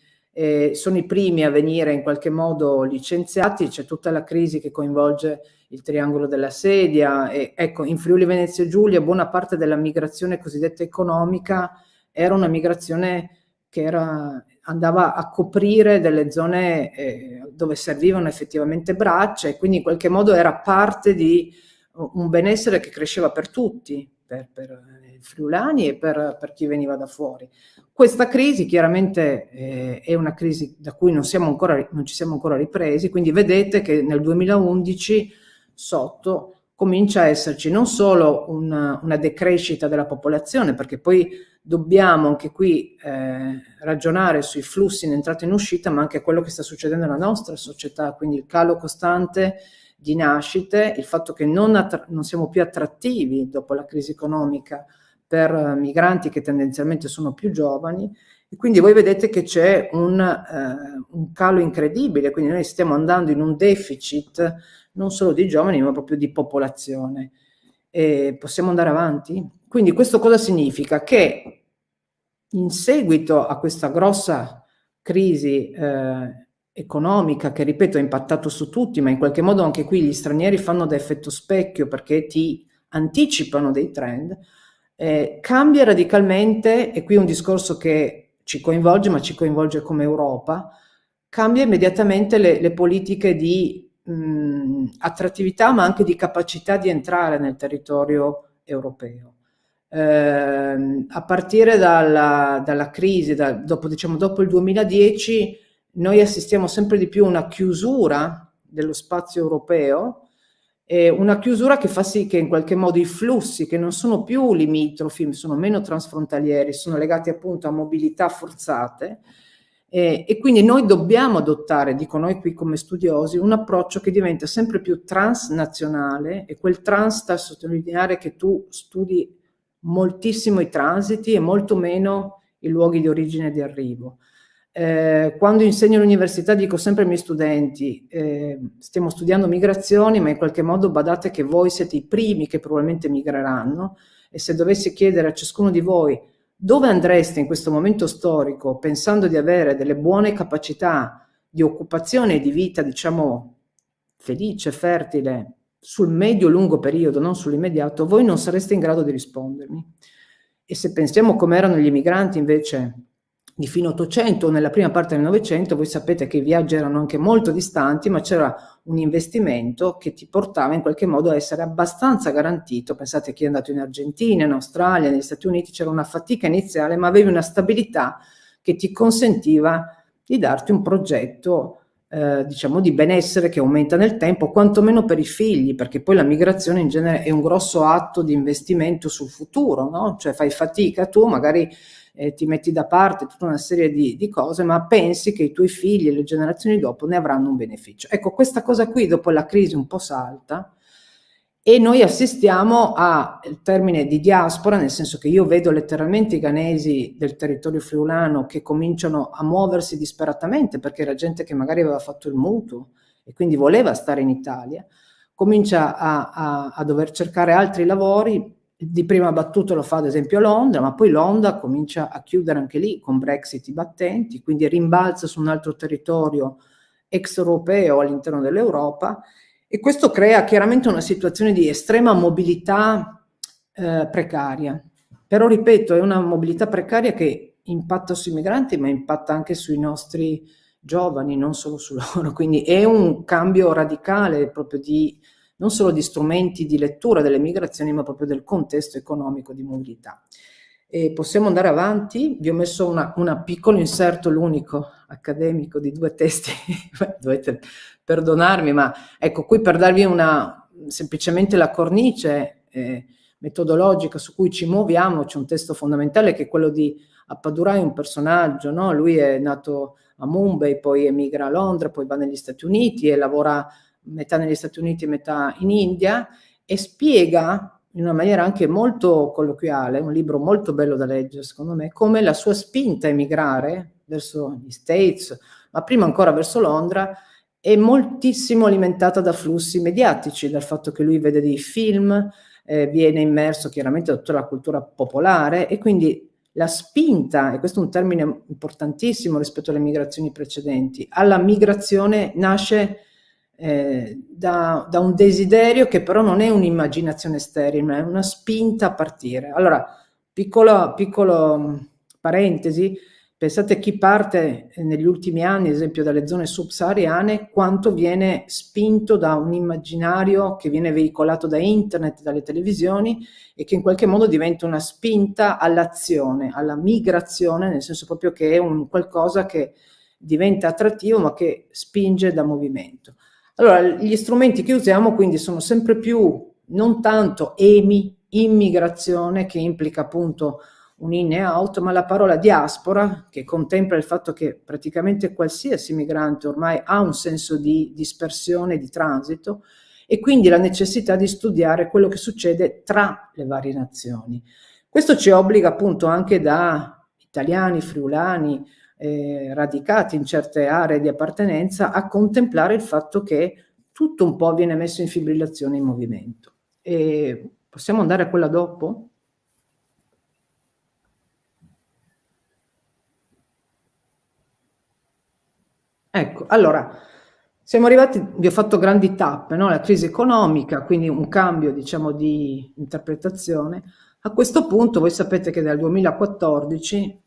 Sono i primi a venire in qualche modo licenziati, c'è tutta la crisi che coinvolge il triangolo della sedia, e ecco, in Friuli Venezia Giulia buona parte della migrazione cosiddetta economica era una migrazione che andava a coprire delle zone dove servivano effettivamente braccia, e quindi in qualche modo era parte di un benessere che cresceva per tutti, per i friulani e per chi veniva da fuori. Questa crisi chiaramente è una crisi da cui non ci siamo ancora ripresi, quindi vedete che nel 2011 sotto comincia a esserci non solo una decrescita della popolazione, perché poi dobbiamo anche qui ragionare sui flussi in entrata e in uscita, ma anche quello che sta succedendo nella nostra società, quindi il calo costante di nascite, il fatto che non siamo più attrattivi dopo la crisi economica per migranti che tendenzialmente sono più giovani, e quindi voi vedete che c'è un calo incredibile, quindi noi stiamo andando in un deficit non solo di giovani ma proprio di popolazione. Possiamo andare avanti? Quindi questo cosa significa? Che in seguito a questa grossa crisi economica, che ripeto ha impattato su tutti, ma in qualche modo anche qui gli stranieri fanno da effetto specchio perché ti anticipano dei trend, cambia radicalmente, e qui è un discorso che ci coinvolge, ma ci coinvolge come Europa, cambia immediatamente le politiche di attrattività, ma anche di capacità di entrare nel territorio europeo. A partire dalla crisi, dopo il 2010, noi assistiamo sempre di più a una chiusura dello spazio europeo, una chiusura che fa sì che in qualche modo i flussi, che non sono più limitrofi, sono meno transfrontalieri, sono legati appunto a mobilità forzate, e quindi noi dobbiamo adottare, dico noi qui come studiosi, un approccio che diventa sempre più transnazionale, e quel trans sta a sottolineare che tu studi moltissimo i transiti e molto meno i luoghi di origine e di arrivo. Quando insegno all'università dico sempre ai miei studenti, stiamo studiando migrazioni, ma in qualche modo badate che voi siete i primi che probabilmente migreranno, e se dovessi chiedere a ciascuno di voi dove andreste in questo momento storico pensando di avere delle buone capacità di occupazione e di vita, diciamo, felice, fertile, sul medio-lungo periodo, non sull'immediato, voi non sareste in grado di rispondermi. E se pensiamo come erano gli emigranti invece di fine 800 o nella prima parte del Novecento, voi sapete che i viaggi erano anche molto distanti, ma c'era un investimento che ti portava in qualche modo a essere abbastanza garantito. Pensate chi è andato in Argentina, in Australia, negli Stati Uniti, c'era una fatica iniziale, ma avevi una stabilità che ti consentiva di darti un progetto diciamo di benessere che aumenta nel tempo, quantomeno per i figli, perché poi la migrazione in genere è un grosso atto di investimento sul futuro, no? Cioè fai fatica tu, magari ti metti da parte tutta una serie di cose, ma pensi che i tuoi figli e le generazioni dopo ne avranno un beneficio. Ecco, questa cosa qui dopo la crisi un po' salta, e noi assistiamo al termine di diaspora, nel senso che io vedo letteralmente i ghanesi del territorio friulano che cominciano a muoversi disperatamente, perché era gente che magari aveva fatto il mutuo e quindi voleva stare in Italia, comincia a dover cercare altri lavori. Di prima battuta lo fa ad esempio a Londra, ma poi Londra comincia a chiudere anche lì con Brexit battenti, quindi rimbalza su un altro territorio extraeuropeo all'interno dell'Europa. E questo crea chiaramente una situazione di estrema mobilità precaria. Però, ripeto, è una mobilità precaria che impatta sui migranti, ma impatta anche sui nostri giovani, non solo su loro. Quindi è un cambio radicale proprio non solo di strumenti di lettura delle migrazioni, ma proprio del contesto economico di mobilità. E possiamo andare avanti. Vi ho messo un piccolo inserto, l'unico accademico, di 2 testi. Dovete perdonarmi, ma ecco, qui per darvi semplicemente la cornice metodologica su cui ci muoviamo, c'è un testo fondamentale che è quello di Appadurai, un personaggio, no? Lui è nato a Mumbai, poi emigra a Londra, poi va negli Stati Uniti e lavora metà negli Stati Uniti e metà in India, e spiega in una maniera anche molto colloquiale, un libro molto bello da leggere secondo me, come la sua spinta a emigrare verso gli States, ma prima ancora verso Londra, è moltissimo alimentata da flussi mediatici, dal fatto che lui vede dei film, viene immerso chiaramente da tutta la cultura popolare, e quindi la spinta, e questo è un termine importantissimo rispetto alle migrazioni precedenti, alla migrazione nasce da un desiderio che però non è un'immaginazione sterile, ma è una spinta a partire. Allora, piccolo parentesi, pensate chi parte negli ultimi anni, ad esempio dalle zone subsahariane, quanto viene spinto da un immaginario che viene veicolato da internet, dalle televisioni, e che in qualche modo diventa una spinta all'azione, alla migrazione, nel senso proprio che è un qualcosa che diventa attrattivo ma che spinge da movimento. Allora, gli strumenti che usiamo quindi sono sempre più, non tanto immigrazione, che implica appunto un in e out, ma la parola diaspora, che contempla il fatto che praticamente qualsiasi migrante ormai ha un senso di dispersione, di transito, e quindi la necessità di studiare quello che succede tra le varie nazioni. Questo ci obbliga appunto anche da italiani, friulani, radicati in certe aree di appartenenza, a contemplare il fatto che tutto un po' viene messo in fibrillazione in movimento. E possiamo andare a quella dopo? Ecco, allora, siamo arrivati, vi ho fatto grandi tappe, no? La crisi economica, quindi un cambio, diciamo, di interpretazione. A questo punto voi sapete che dal 2014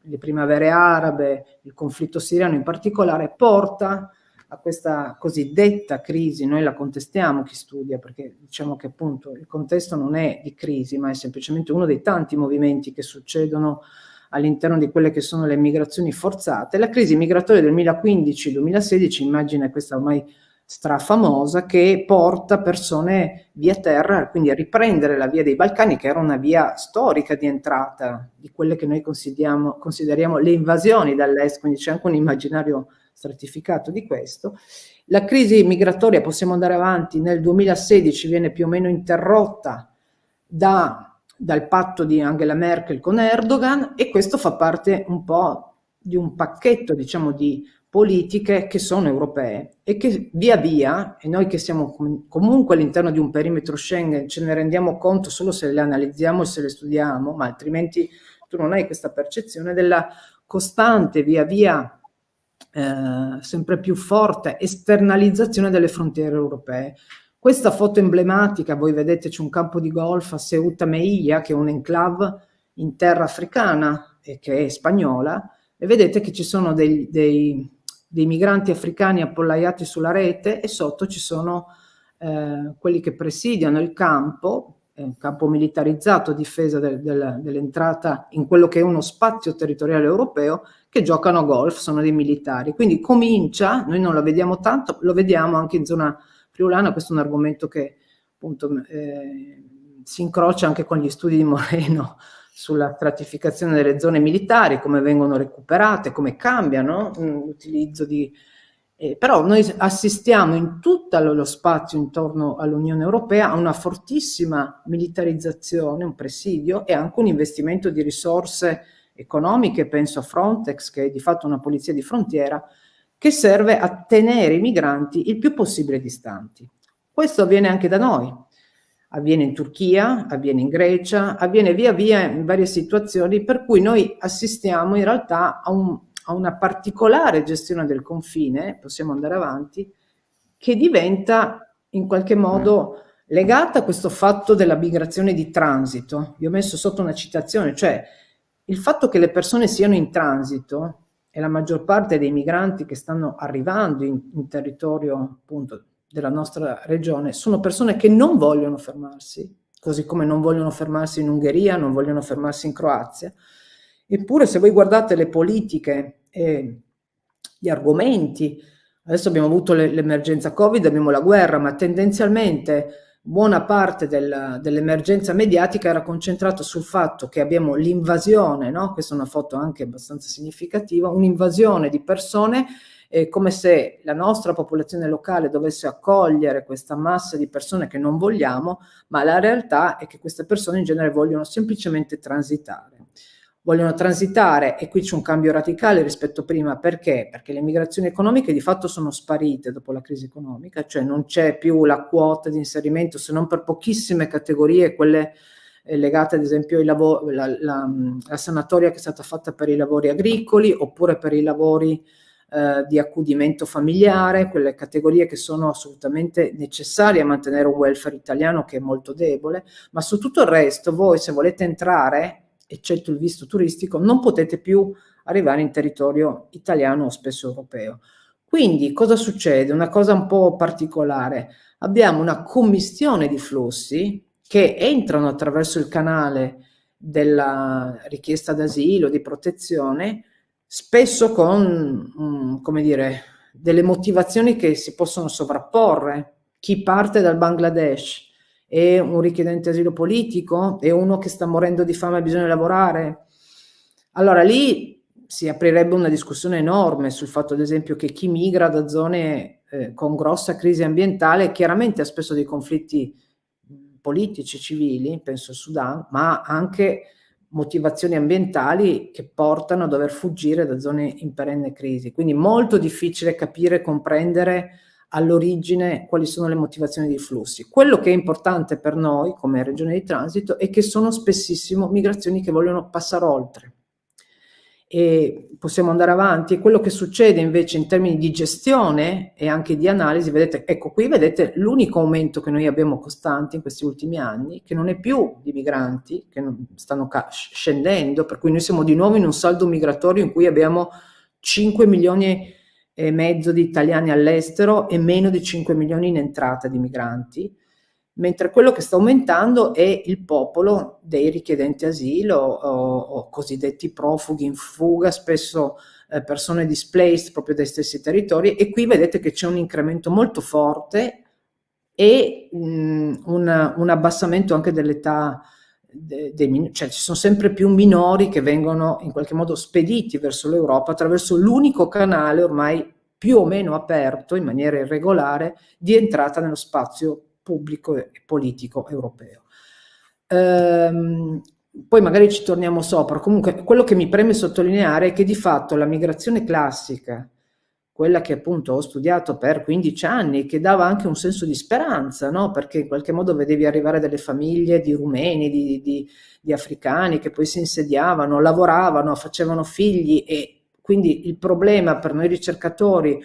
le primavere arabe, il conflitto siriano in particolare, porta a questa cosiddetta crisi. Noi la contestiamo, chi studia, perché diciamo che appunto il contesto non è di crisi, ma è semplicemente uno dei tanti movimenti che succedono all'interno di quelle che sono le migrazioni forzate. La crisi migratoria del 2015-2016, immagine questa ormai strafamosa, che porta persone via terra, quindi a riprendere la via dei Balcani, che era una via storica di entrata di quelle che noi consideriamo le invasioni dall'est, quindi c'è anche un immaginario stratificato di questo. La crisi migratoria, possiamo andare avanti, nel 2016 viene più o meno interrotta dal patto di Angela Merkel con Erdogan, e questo fa parte un po' di un pacchetto, diciamo, di politiche che sono europee e che via via, e noi che siamo comunque all'interno di un perimetro Schengen ce ne rendiamo conto solo se le analizziamo e se le studiamo, ma altrimenti tu non hai questa percezione della costante via via sempre più forte esternalizzazione delle frontiere europee. Questa foto emblematica, voi vedete c'è un campo di golf a Ceuta Melilla, che è un'enclave in terra africana e che è spagnola, e vedete che ci sono dei migranti africani appollaiati sulla rete, e sotto ci sono quelli che presidiano il campo, un campo militarizzato a difesa dell'entrata in quello che è uno spazio territoriale europeo, che giocano a golf, sono dei militari. Quindi comincia, noi non lo vediamo tanto, lo vediamo anche in zona friulana. Questo è un argomento che appunto si incrocia anche con gli studi di Moreno sulla stratificazione delle zone militari, come vengono recuperate, come cambiano l'utilizzo di... però noi assistiamo in tutto lo spazio intorno all'Unione Europea a una fortissima militarizzazione, un presidio e anche un investimento di risorse economiche, penso a Frontex, che è di fatto una polizia di frontiera, che serve a tenere i migranti il più possibile distanti. Questo avviene anche da noi, avviene in Turchia, avviene in Grecia, avviene via via in varie situazioni, per cui noi assistiamo in realtà a una particolare gestione del confine, possiamo andare avanti, che diventa in qualche modo legata a questo fatto della migrazione di transito. Vi ho messo sotto una citazione, cioè il fatto che le persone siano in transito, e la maggior parte dei migranti che stanno arrivando in territorio appunto della nostra regione, sono persone che non vogliono fermarsi, così come non vogliono fermarsi in Ungheria, non vogliono fermarsi in Croazia. Eppure se voi guardate le politiche e gli argomenti, adesso abbiamo avuto l'emergenza Covid, abbiamo la guerra, ma tendenzialmente buona parte dell'emergenza mediatica era concentrata sul fatto che abbiamo l'invasione, no? Questa è una foto anche abbastanza significativa, un'invasione di persone, come se la nostra popolazione locale dovesse accogliere questa massa di persone che non vogliamo, ma la realtà è che queste persone in genere vogliono semplicemente transitare. Vogliono transitare, e qui c'è un cambio radicale rispetto a prima. Perché? Perché le migrazioni economiche di fatto sono sparite dopo la crisi economica, cioè non c'è più la quota di inserimento, se non per pochissime categorie, quelle legate ad esempio ai lavori, la sanatoria che è stata fatta per i lavori agricoli oppure per i lavori di accudimento familiare, quelle categorie che sono assolutamente necessarie a mantenere un welfare italiano che è molto debole, ma su tutto il resto voi, se volete entrare, eccetto il visto turistico, non potete più arrivare in territorio italiano o spesso europeo. Quindi cosa succede? Una cosa un po' particolare. Abbiamo una commistione di flussi che entrano attraverso il canale della richiesta d'asilo, di protezione, spesso con, come dire, delle motivazioni che si possono sovrapporre. Chi parte dal Bangladesh è un richiedente asilo politico, è uno che sta morendo di fame e ha bisogno di lavorare. Allora lì si aprirebbe una discussione enorme sul fatto, ad esempio, che chi migra da zone con grossa crisi ambientale chiaramente ha spesso dei conflitti politici, civili, penso al Sudan, ma anche motivazioni ambientali che portano a dover fuggire da zone in perenne crisi. Quindi molto difficile capire e comprendere all'origine quali sono le motivazioni dei flussi. Quello che è importante per noi come regione di transito è che sono spessissimo migrazioni che vogliono passare oltre. E possiamo andare avanti. E quello che succede invece in termini di gestione e anche di analisi, vedete, ecco qui vedete l'unico aumento che noi abbiamo costante in questi ultimi anni, che non è più di migranti che stanno scendendo, per cui noi siamo di nuovo in un saldo migratorio in cui abbiamo 5 milioni e mezzo di italiani all'estero e meno di 5 milioni in entrata di migranti, mentre quello che sta aumentando è il popolo dei richiedenti asilo o cosiddetti profughi in fuga, spesso persone displaced proprio dai stessi territori, e qui vedete che c'è un incremento molto forte e un abbassamento anche dell'età, cioè ci sono sempre più minori che vengono in qualche modo spediti verso l'Europa attraverso l'unico canale ormai più o meno aperto in maniera irregolare di entrata nello spazio pubblico e politico europeo. Poi magari ci torniamo sopra. Comunque quello che mi preme sottolineare è che di fatto la migrazione classica, quella che appunto ho studiato per 15 anni, che dava anche un senso di speranza, no? Perché in qualche modo vedevi arrivare delle famiglie di rumeni, di africani che poi si insediavano, lavoravano, facevano figli, e quindi il problema per noi ricercatori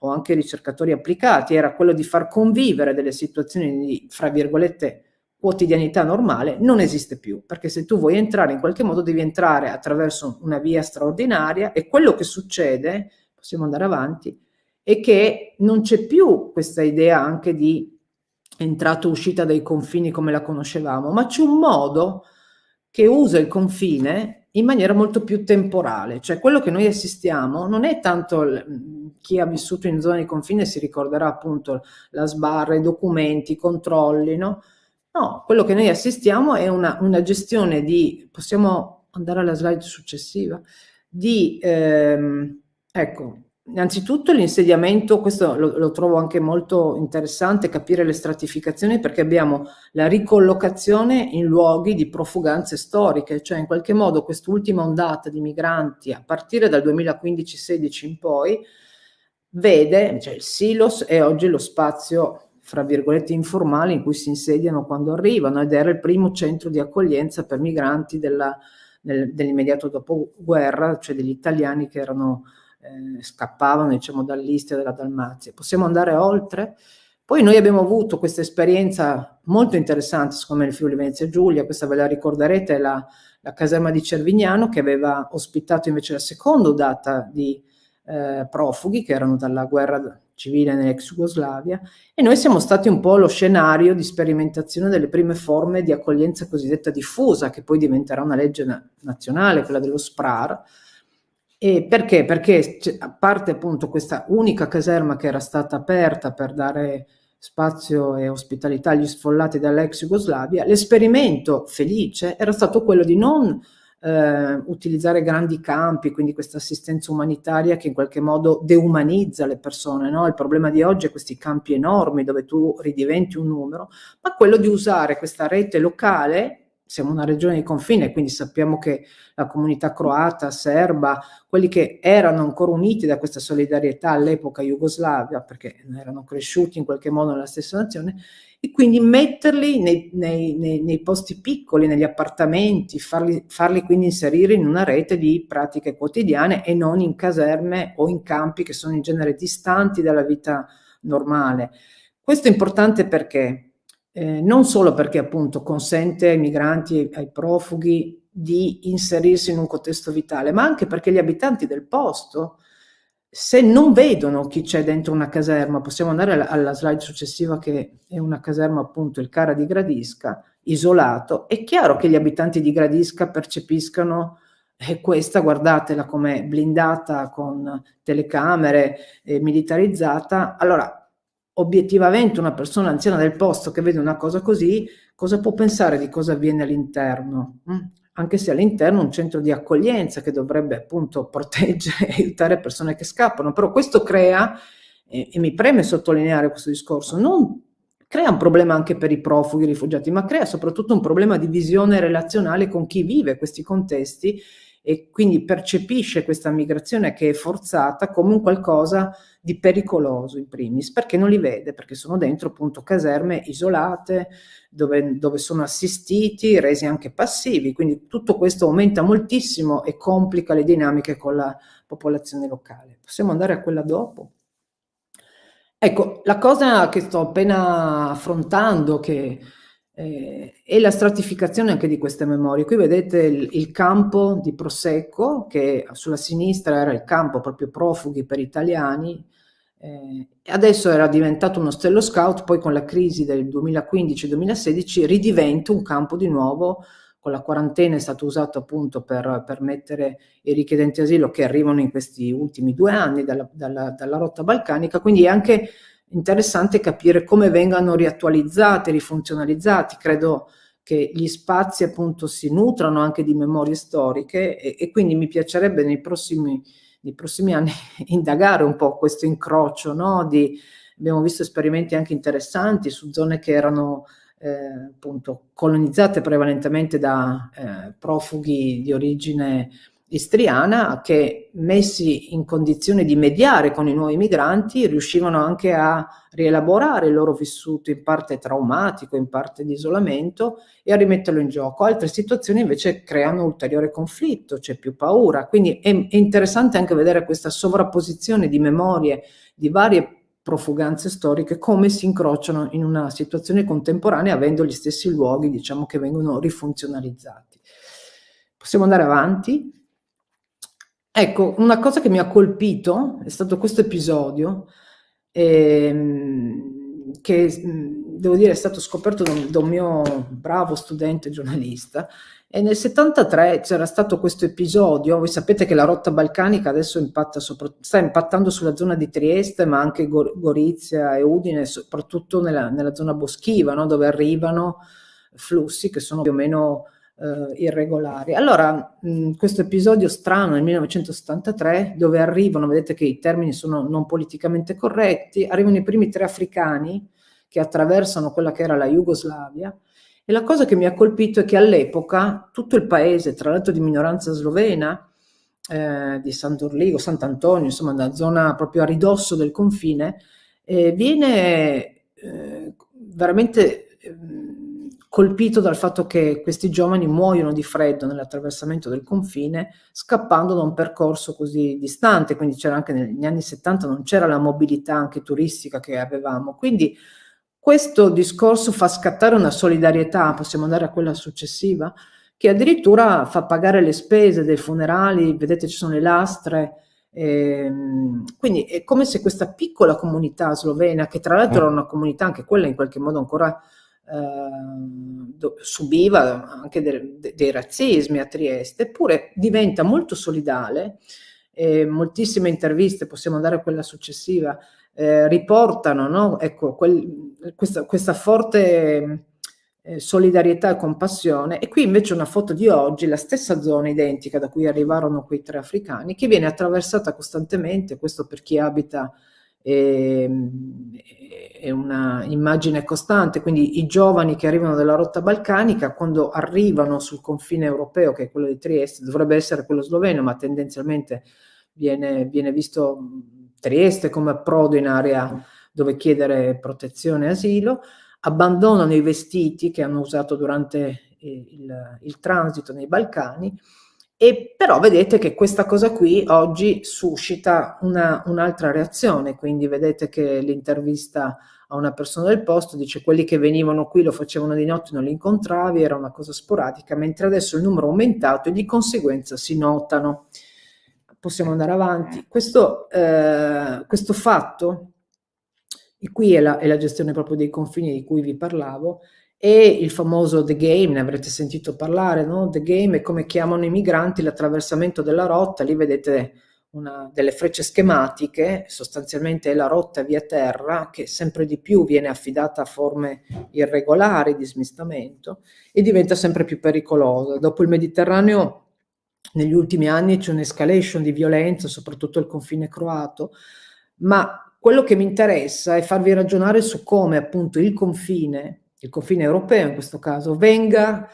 o anche ricercatori applicati, era quello di far convivere delle situazioni di, fra virgolette, quotidianità normale, non esiste più, perché se tu vuoi entrare in qualche modo devi entrare attraverso una via straordinaria, e quello che succede, possiamo andare avanti, è che non c'è più questa idea anche di entrata o uscita dai confini come la conoscevamo, ma c'è un modo che usa il confine in maniera molto più temporale, cioè quello che noi assistiamo non è tanto, chi ha vissuto in zone di confine si ricorderà appunto la sbarra, i documenti, i controlli, no? No, quello che noi assistiamo è una gestione di, possiamo andare alla slide successiva, di, ecco, innanzitutto l'insediamento, questo lo trovo anche molto interessante, capire le stratificazioni, perché abbiamo la ricollocazione in luoghi di profuganze storiche, cioè in qualche modo quest'ultima ondata di migranti a partire dal 2015-16 in poi vede, cioè il Silos è oggi lo spazio fra virgolette informale in cui si insediano quando arrivano, ed era il primo centro di accoglienza per migranti dell'immediato dopoguerra, cioè degli italiani che erano scappavano, diciamo, dall'Istria e dalla Dalmazia. Possiamo andare oltre? Poi noi abbiamo avuto questa esperienza molto interessante, secondo me, nel Friuli Venezia Giulia, questa ve la ricorderete, la caserma di Cervignano, che aveva ospitato invece la seconda ondata di profughi che erano dalla guerra civile nell'ex Jugoslavia, e noi siamo stati un po' lo scenario di sperimentazione delle prime forme di accoglienza cosiddetta diffusa, che poi diventerà una legge nazionale, quella dello SPRAR. E perché? Perché a parte appunto questa unica caserma che era stata aperta per dare spazio e ospitalità agli sfollati dall'ex Jugoslavia, l'esperimento felice era stato quello di non utilizzare grandi campi, quindi questa assistenza umanitaria che in qualche modo deumanizza le persone, no? Il problema di oggi è questi campi enormi dove tu ridiventi un numero, ma quello di usare questa rete locale. Siamo una regione di confine, quindi sappiamo che la comunità croata, serba, quelli che erano ancora uniti da questa solidarietà all'epoca Jugoslavia, perché erano cresciuti in qualche modo nella stessa nazione, e quindi metterli nei posti piccoli, negli appartamenti, farli quindi inserire in una rete di pratiche quotidiane e non in caserme o in campi che sono in genere distanti dalla vita normale. Questo è importante perché non solo perché appunto consente ai migranti, ai profughi di inserirsi in un contesto vitale, ma anche perché gli abitanti del posto, se non vedono chi c'è dentro una caserma, possiamo andare alla slide successiva che è una caserma appunto, il Cara di Gradisca, isolato, è chiaro che gli abitanti di Gradisca percepiscano questa, guardatela com'è blindata con telecamere, militarizzata, allora obiettivamente una persona anziana del posto che vede una cosa così, cosa può pensare di cosa avviene all'interno? Anche se all'interno è un centro di accoglienza che dovrebbe appunto proteggere e aiutare persone che scappano, però questo crea, e mi preme sottolineare questo discorso, non crea un problema anche per i profughi, i rifugiati, ma crea soprattutto un problema di visione relazionale con chi vive questi contesti e quindi percepisce questa migrazione che è forzata come un qualcosa di pericoloso in primis, perché non li vede, perché sono dentro appunto caserme isolate, dove sono assistiti, resi anche passivi, quindi tutto questo aumenta moltissimo e complica le dinamiche con la popolazione locale. Possiamo andare a quella dopo? Ecco, la cosa che sto appena affrontando, che è la stratificazione anche di queste memorie. Qui vedete il campo di Prosecco, che sulla sinistra era il campo proprio profughi per italiani, adesso era diventato uno stello scout, poi con la crisi del 2015-2016 ridiventa un campo di nuovo, con la quarantena è stato usato appunto per mettere i richiedenti asilo che arrivano in questi ultimi 2 anni dalla rotta balcanica, quindi è anche interessante capire come vengano riattualizzati, rifunzionalizzati. Credo che gli spazi appunto si nutrano anche di memorie storiche e quindi mi piacerebbe nei prossimi anni indagare un po' questo incrocio, no? Abbiamo visto esperimenti anche interessanti su zone che erano appunto colonizzate prevalentemente da profughi di origine istriana che, messi in condizione di mediare con i nuovi migranti, riuscivano anche a rielaborare il loro vissuto, in parte traumatico, in parte di isolamento, e a rimetterlo in gioco. Altre situazioni invece creano ulteriore conflitto, c'è più paura. Quindi è interessante anche vedere questa sovrapposizione di memorie di varie profuganze storiche, come si incrociano in una situazione contemporanea, avendo gli stessi luoghi, diciamo, che vengono rifunzionalizzati. Possiamo andare avanti? Ecco, una cosa che mi ha colpito è stato questo episodio, che devo dire è stato scoperto da un mio bravo studente giornalista. E nel 73 c'era stato questo episodio. Voi sapete che la rotta balcanica adesso sta impattando sulla zona di Trieste, ma anche Gorizia e Udine, soprattutto nella zona boschiva, no? Dove arrivano flussi che sono più o meno irregolari. Allora, questo episodio strano nel 1973, dove arrivano, vedete che i termini sono non politicamente corretti, arrivano i primi 3 africani che attraversano quella che era la Jugoslavia. E la cosa che mi ha colpito è che all'epoca tutto il paese, tra l'altro di minoranza slovena, di Sant'Orligo, Sant'Antonio, insomma, da zona proprio a ridosso del confine, viene veramente colpito dal fatto che questi giovani muoiono di freddo nell'attraversamento del confine, scappando da un percorso così distante. Quindi c'era anche negli anni 70, non c'era la mobilità anche turistica che avevamo. Quindi questo discorso fa scattare una solidarietà, possiamo andare a quella successiva, che addirittura fa pagare le spese dei funerali. Vedete, ci sono le lastre. Quindi è come se questa piccola comunità slovena, che tra l'altro era una comunità anche quella in qualche modo ancora subiva anche dei razzismi a Trieste, eppure diventa molto solidale. Moltissime interviste, possiamo andare a quella successiva, riportano, no? Ecco, questa forte solidarietà e compassione. E qui invece una foto di oggi, la stessa zona identica da cui arrivarono quei 3 africani, che viene attraversata costantemente. Questo, per chi abita, è una immagine costante. Quindi i giovani che arrivano dalla rotta balcanica, quando arrivano sul confine europeo, che è quello di Trieste, dovrebbe essere quello sloveno, ma tendenzialmente viene visto Trieste come approdo in area dove chiedere protezione e asilo, abbandonano i vestiti che hanno usato durante il transito nei Balcani. E però vedete che questa cosa qui oggi suscita un'altra reazione. Quindi vedete che l'intervista a una persona del posto dice: quelli che venivano qui lo facevano di notte, non li incontravi, era una cosa sporadica, mentre adesso il numero è aumentato e di conseguenza si notano. Possiamo andare avanti. Questo fatto, e qui è la gestione proprio dei confini di cui vi parlavo, e il famoso The Game, ne avrete sentito parlare, no? The Game è come chiamano i migranti l'attraversamento della rotta. Lì vedete delle frecce schematiche, sostanzialmente è la rotta via terra, che sempre di più viene affidata a forme irregolari di smistamento e diventa sempre più pericolosa. Dopo il Mediterraneo, negli ultimi anni c'è un'escalation di violenza, soprattutto al confine croato, ma quello che mi interessa è farvi ragionare su come appunto il confine europeo in questo caso, venga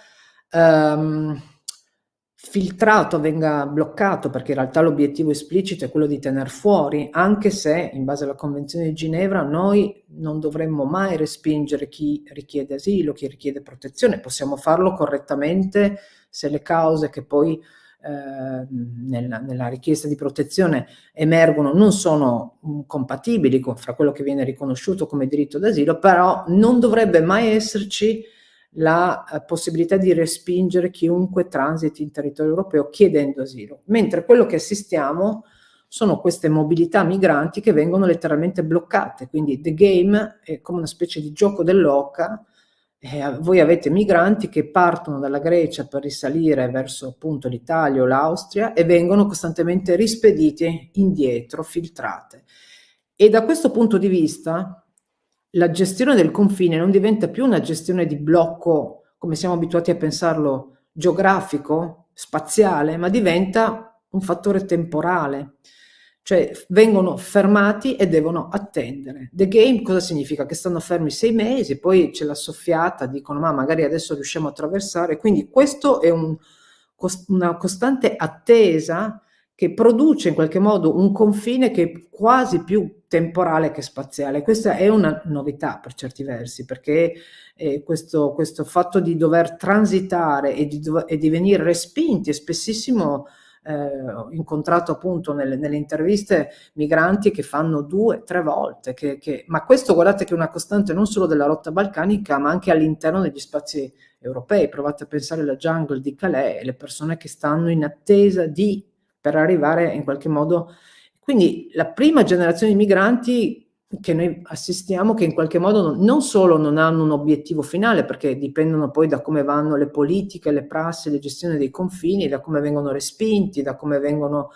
filtrato, venga bloccato, perché in realtà l'obiettivo esplicito è quello di tener fuori, anche se in base alla Convenzione di Ginevra noi non dovremmo mai respingere chi richiede asilo, chi richiede protezione. Possiamo farlo correttamente se le cause che poi nella richiesta di protezione emergono non sono compatibili fra quello che viene riconosciuto come diritto d'asilo, però non dovrebbe mai esserci la possibilità di respingere chiunque transiti in territorio europeo chiedendo asilo, mentre quello che assistiamo sono queste mobilità migranti che vengono letteralmente bloccate. Quindi The Game è come una specie di gioco dell'oca. Voi avete migranti che partono dalla Grecia per risalire verso appunto l'Italia o l'Austria e vengono costantemente rispediti indietro, filtrate. E da questo punto di vista la gestione del confine non diventa più una gestione di blocco, come siamo abituati a pensarlo, geografico, spaziale, ma diventa un fattore temporale. Cioè vengono fermati e devono attendere. The Game cosa significa? Che stanno fermi 6 mesi, poi c'è la soffiata, dicono ma magari adesso riusciamo a attraversare. Quindi questo è un una costante attesa che produce in qualche modo un confine che è quasi più temporale che spaziale. Questa è una novità per certi versi, perché questo fatto di dover transitare e di venire respinti, e spessissimo ho incontrato appunto nelle interviste migranti che fanno 2-3 volte, ma questo guardate che è una costante non solo della rotta balcanica, ma anche all'interno degli spazi europei. Provate a pensare alla jungle di Calais e le persone che stanno in attesa per arrivare in qualche modo. Quindi la prima generazione di migranti che noi assistiamo, che in qualche modo non solo non hanno un obiettivo finale, perché dipendono poi da come vanno le politiche, le prassi, le gestioni dei confini, da come vengono respinti, da come vengono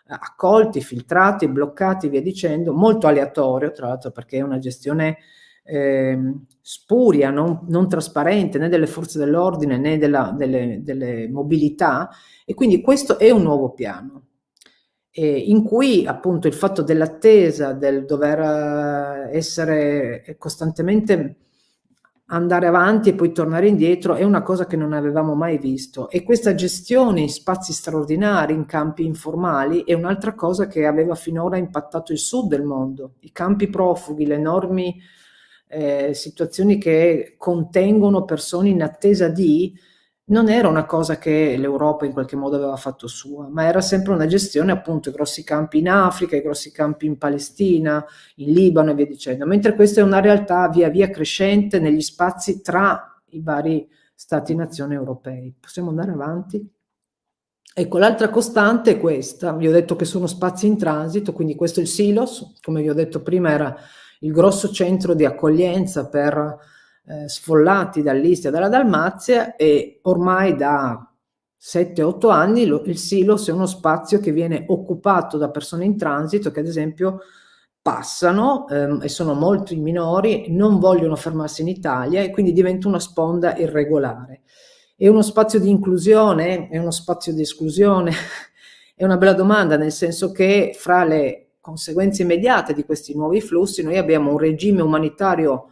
accolti, filtrati, bloccati, via dicendo, molto aleatorio tra l'altro, perché è una gestione spuria, non trasparente né delle forze dell'ordine né delle mobilità, e quindi questo è un nuovo piano in cui appunto il fatto dell'attesa, del dover essere costantemente andare avanti e poi tornare indietro è una cosa che non avevamo mai visto, e questa gestione in spazi straordinari, in campi informali, è un'altra cosa che aveva finora impattato il sud del mondo. I campi profughi, le enormi situazioni che contengono persone in attesa non era una cosa che l'Europa in qualche modo aveva fatto sua, ma era sempre una gestione, appunto, i grossi campi in Africa, i grossi campi in Palestina, in Libano e via dicendo, mentre questa è una realtà via via crescente negli spazi tra i vari stati-nazione europei. Possiamo andare avanti? Ecco, l'altra costante è questa. Vi ho detto che sono spazi in transito, quindi questo è il Silos, come vi ho detto prima era il grosso centro di accoglienza per sfollati dall'Istria e dalla Dalmazia, e ormai da 7-8 anni il Silos è uno spazio che viene occupato da persone in transito che ad esempio passano e sono molto minori, non vogliono fermarsi in Italia e quindi diventa una sponda irregolare. È uno spazio di inclusione? È uno spazio di esclusione? È una bella domanda, nel senso che fra le conseguenze immediate di questi nuovi flussi noi abbiamo un regime umanitario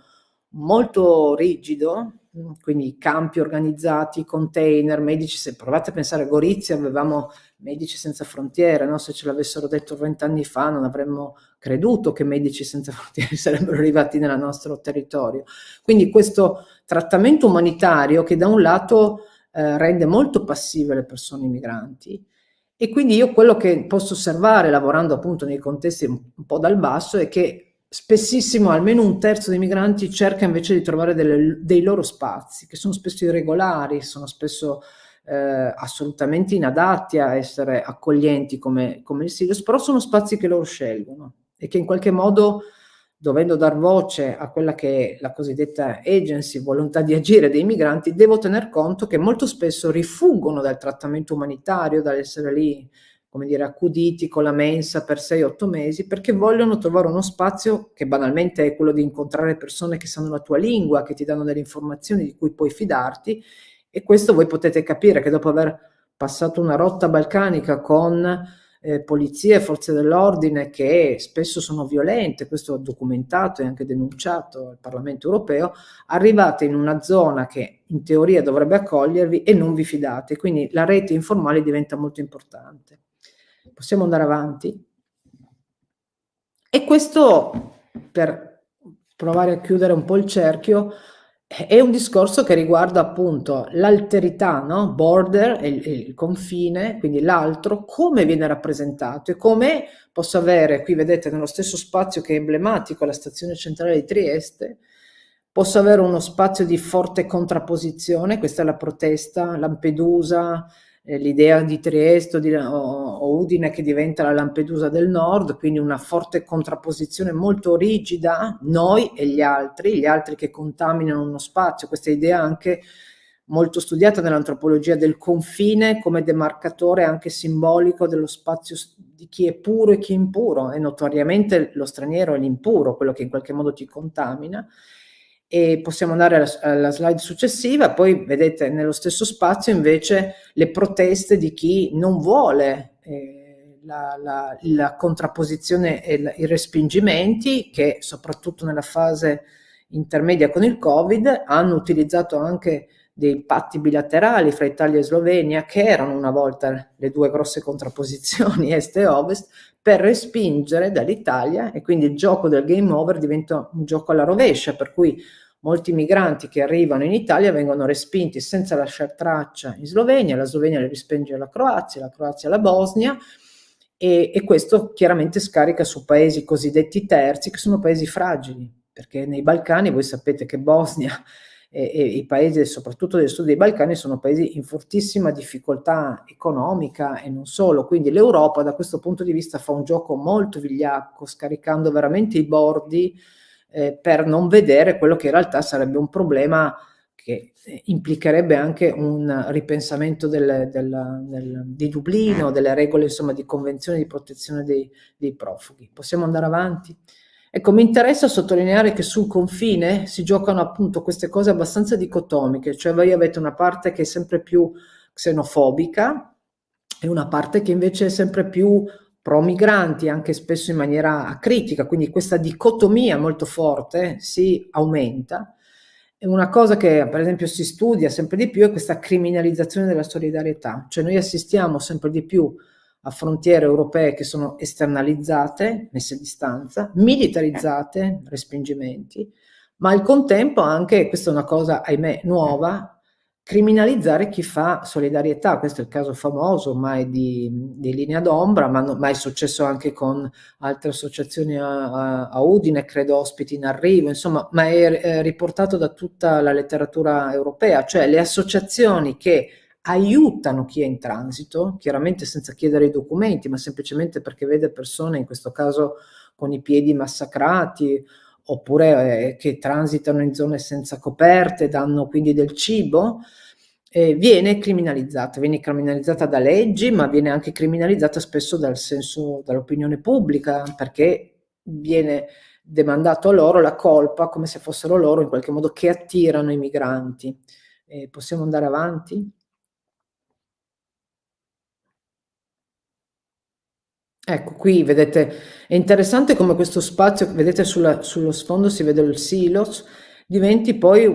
molto rigido, quindi campi organizzati, container, medici. Se provate a pensare a Gorizia, avevamo Medici Senza Frontiere, no? Se ce l'avessero detto 20 anni fa non avremmo creduto che Medici Senza Frontiere sarebbero arrivati nel nostro territorio. Quindi questo trattamento umanitario che da un lato rende molto passive le persone migranti, e quindi io quello che posso osservare lavorando appunto nei contesti un po' dal basso è che spessissimo almeno un terzo dei migranti cerca invece di trovare dei loro spazi, che sono spesso irregolari, sono spesso assolutamente inadatti a essere accoglienti come il Silos, però sono spazi che loro scelgono e che in qualche modo, dovendo dar voce a quella che è la cosiddetta agency, volontà di agire dei migranti, devo tener conto che molto spesso rifuggono dal trattamento umanitario, dall'essere lì, come dire, accuditi con la mensa per 6-8 mesi, perché vogliono trovare uno spazio che banalmente è quello di incontrare persone che sanno la tua lingua, che ti danno delle informazioni di cui puoi fidarti, e questo voi potete capire che dopo aver passato una rotta balcanica con polizie e forze dell'ordine che spesso sono violente, questo è documentato e anche denunciato al Parlamento europeo, arrivate in una zona che in teoria dovrebbe accogliervi e non vi fidate, quindi la rete informale diventa molto importante. Possiamo andare avanti? E questo, per provare a chiudere un po' il cerchio, è un discorso che riguarda appunto l'alterità, no? Border, il confine, quindi l'altro, come viene rappresentato e come posso avere, qui vedete nello stesso spazio che è emblematico, la stazione centrale di Trieste, posso avere uno spazio di forte contrapposizione, questa è la protesta, Lampedusa, l'idea di Trieste o Udine che diventa la Lampedusa del Nord, quindi una forte contrapposizione molto rigida, noi e gli altri che contaminano uno spazio, questa idea anche molto studiata nell'antropologia del confine come demarcatore anche simbolico dello spazio di chi è puro e chi è impuro, e notoriamente lo straniero è l'impuro, quello che in qualche modo ti contamina. E possiamo andare alla slide successiva, poi vedete nello stesso spazio invece le proteste di chi non vuole la contrapposizione e i respingimenti, che soprattutto nella fase intermedia con il Covid hanno utilizzato anche dei patti bilaterali fra Italia e Slovenia, che erano una volta le due grosse contrapposizioni est e ovest, per respingere dall'Italia, e quindi il gioco del game over diventa un gioco alla rovescia, per cui molti migranti che arrivano in Italia vengono respinti senza lasciare traccia in Slovenia, la Slovenia li respinge alla Croazia, la Croazia alla Bosnia, e questo chiaramente scarica su paesi cosiddetti terzi, che sono paesi fragili, perché nei Balcani voi sapete che Bosnia e i paesi soprattutto del sud dei Balcani sono paesi in fortissima difficoltà economica e non solo, quindi l'Europa da questo punto di vista fa un gioco molto vigliacco, scaricando veramente i bordi per non vedere quello che in realtà sarebbe un problema che implicherebbe anche un ripensamento di Dublino, delle regole insomma di convenzione di protezione dei profughi. Possiamo andare avanti? Ecco, mi interessa sottolineare che sul confine si giocano appunto queste cose abbastanza dicotomiche, cioè voi avete una parte che è sempre più xenofobica e una parte che invece è sempre più pro-migranti, anche spesso in maniera acritica, quindi questa dicotomia molto forte si aumenta. E una cosa che per esempio si studia sempre di più è questa criminalizzazione della solidarietà, cioè noi assistiamo sempre di più a frontiere europee che sono esternalizzate, messe a distanza, militarizzate, respingimenti, ma al contempo anche, questa è una cosa ahimè nuova, criminalizzare chi fa solidarietà. Questo è il caso famoso ormai di Linea d'Ombra, ma è successo anche con altre associazioni a Udine, credo ospiti in arrivo, insomma, ma è riportato da tutta la letteratura europea, cioè le associazioni che aiutano chi è in transito, chiaramente senza chiedere i documenti, ma semplicemente perché vede persone, in questo caso con i piedi massacrati, oppure che transitano in zone senza coperte, danno quindi del cibo, viene criminalizzata da leggi, ma viene anche criminalizzata spesso dall'opinione pubblica, perché viene demandato a loro la colpa, come se fossero loro in qualche modo che attirano i migranti. Possiamo andare avanti? Ecco, qui vedete, è interessante come questo spazio, vedete sullo sfondo si vede il silos, diventi poi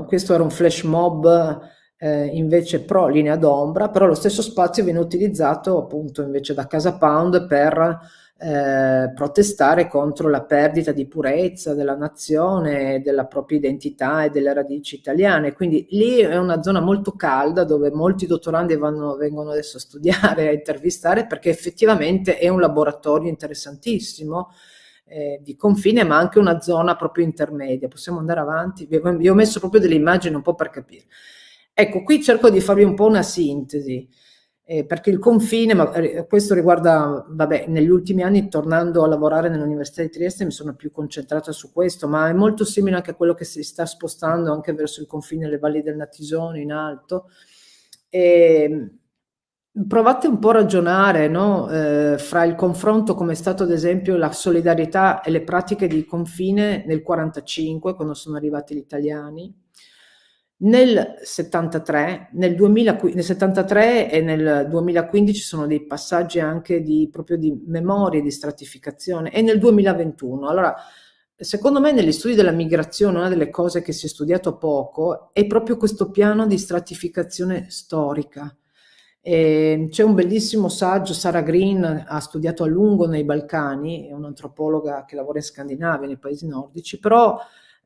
questo era un flash mob invece pro Linea d'Ombra, però lo stesso spazio viene utilizzato appunto invece da Casa Pound per protestare contro la perdita di purezza della nazione, della propria identità e delle radici italiane. Quindi lì è una zona molto calda dove molti dottorandi vengono adesso a studiare, a intervistare, perché effettivamente è un laboratorio interessantissimo di confine, ma anche una zona proprio intermedia. Possiamo andare avanti? Vi ho messo proprio delle immagini un po' per capire. Ecco, qui cerco di farvi un po' una sintesi. Perché il confine, ma questo riguarda, vabbè, negli ultimi anni tornando a lavorare nell'Università di Trieste mi sono più concentrata su questo, ma è molto simile anche a quello che si sta spostando anche verso il confine, le valli del Natisone in alto. Provate un po' a ragionare, no? Fra il confronto come è stato ad esempio la solidarietà e le pratiche di confine nel 1945, quando sono arrivati gli italiani, nel 73, nel 73 e nel 2015 sono dei passaggi anche proprio di memoria, di stratificazione, e nel 2021. Allora, secondo me negli studi della migrazione una delle cose che si è studiato poco è proprio questo piano di stratificazione storica. C'è un bellissimo saggio, Sarah Green ha studiato a lungo nei Balcani, è un'antropologa che lavora in Scandinavia, nei paesi nordici, però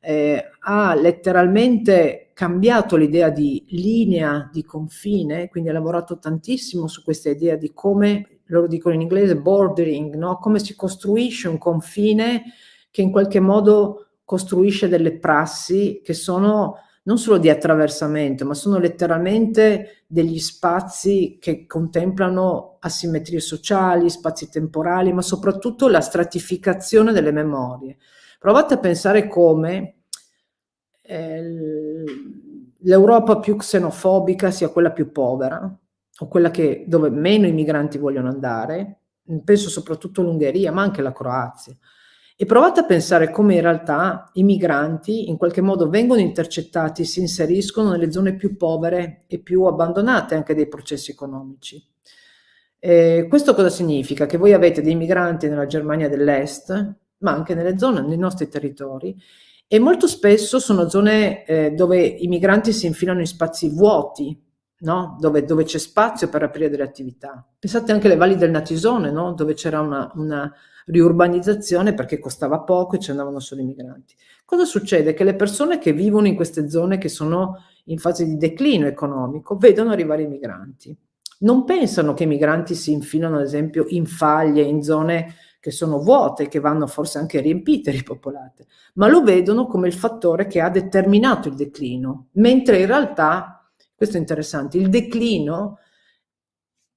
ha letteralmente cambiato l'idea di linea di confine, quindi ha lavorato tantissimo su questa idea di come, loro dicono in inglese bordering, no? Come si costruisce un confine che in qualche modo costruisce delle prassi che sono non solo di attraversamento, ma sono letteralmente degli spazi che contemplano asimmetrie sociali, spazi temporali, ma soprattutto la stratificazione delle memorie. Provate a pensare come l'Europa più xenofobica sia quella più povera, o quella dove meno i migranti vogliono andare, penso soprattutto l'Ungheria, ma anche la Croazia. E provate a pensare come in realtà i migranti in qualche modo vengono intercettati, si inseriscono nelle zone più povere e più abbandonate anche dei processi economici. Questo cosa significa? Che voi avete dei migranti nella Germania dell'Est, ma anche nelle zone, nei nostri territori, e molto spesso sono zone dove i migranti si infilano in spazi vuoti, no? Dove c'è spazio per aprire delle attività. Pensate anche alle valli del Natisone, no? Dove c'era una riurbanizzazione perché costava poco e ci andavano solo i migranti. Cosa succede? Che le persone che vivono in queste zone che sono in fase di declino economico vedono arrivare i migranti. Non pensano che i migranti si infilano, ad esempio, in faglie, in zone che sono vuote, che vanno forse anche riempite, ripopolate, ma lo vedono come il fattore che ha determinato il declino, mentre in realtà, questo è interessante, il declino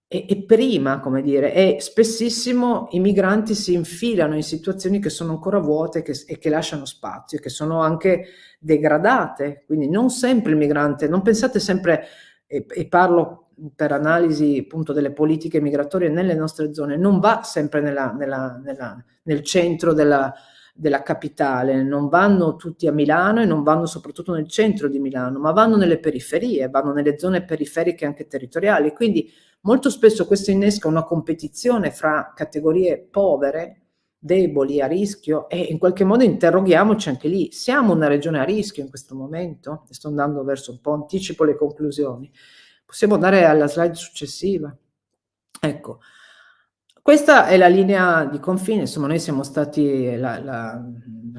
è prima, come dire, e spessissimo i migranti si infilano in situazioni che sono ancora vuote e che lasciano spazio, che sono anche degradate, quindi non sempre il migrante, non pensate sempre, e parlo per analisi appunto delle politiche migratorie nelle nostre zone, non va sempre nel centro della capitale, non vanno tutti a Milano e non vanno soprattutto nel centro di Milano, ma vanno nelle periferie, vanno nelle zone periferiche anche territoriali, quindi molto spesso questo innesca una competizione fra categorie povere, deboli, a rischio, e in qualche modo interroghiamoci anche lì, siamo una regione a rischio in questo momento? Sto andando verso un po', anticipo le conclusioni. Possiamo andare alla slide successiva. Ecco, questa è la linea di confine, insomma noi siamo stati la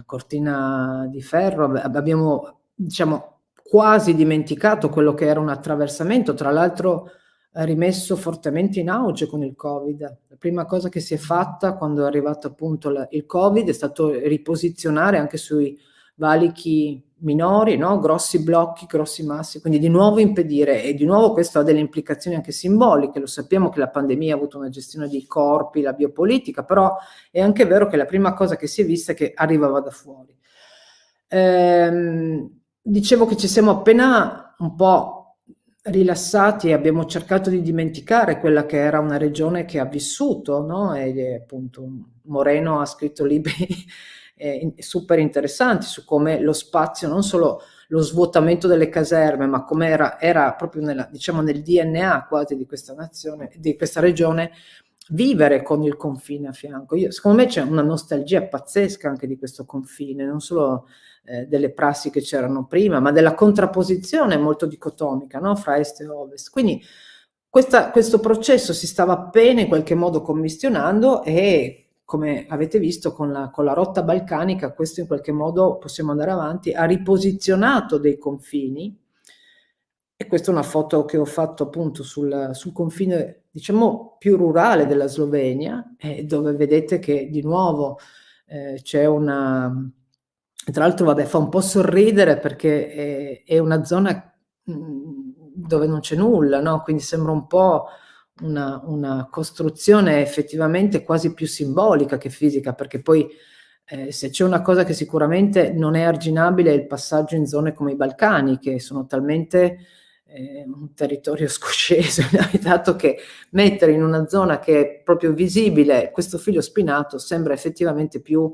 cortina di ferro, abbiamo diciamo quasi dimenticato quello che era un attraversamento, tra l'altro rimesso fortemente in auge con il Covid. La prima cosa che si è fatta quando è arrivato appunto il Covid è stato riposizionare anche sui valichi minori, no? Grossi blocchi, grossi massi, quindi di nuovo impedire, e di nuovo questo ha delle implicazioni anche simboliche, lo sappiamo che la pandemia ha avuto una gestione di corpi, la biopolitica, però è anche vero che la prima cosa che si è vista è che arrivava da fuori. Dicevo che ci siamo appena un po' rilassati e abbiamo cercato di dimenticare quella che era una regione che ha vissuto, no? E appunto Moreno ha scritto libri super interessanti su come lo spazio, non solo lo svuotamento delle caserme, ma come era proprio diciamo nel DNA quasi di questa nazione, di questa regione, vivere con il confine a fianco. Secondo me c'è una nostalgia pazzesca anche di questo confine, non solo delle prassi che c'erano prima, ma della contrapposizione molto dicotomica, no? Fra est e ovest. Quindi questo processo si stava appena in qualche modo commissionando e, come avete visto con la rotta balcanica, questo in qualche modo, possiamo andare avanti, ha riposizionato dei confini, e questa è una foto che ho fatto appunto sul confine, diciamo, più rurale della Slovenia, dove vedete che di nuovo c'è una... Tra l'altro, vabbè, fa un po' sorridere perché è una zona dove non c'è nulla, no? Quindi sembra un po' una costruzione effettivamente quasi più simbolica che fisica, perché poi se c'è una cosa che sicuramente non è arginabile è il passaggio in zone come i Balcani, che sono talmente un territorio scosceso, dato che mettere in una zona che è proprio visibile questo filo spinato sembra effettivamente più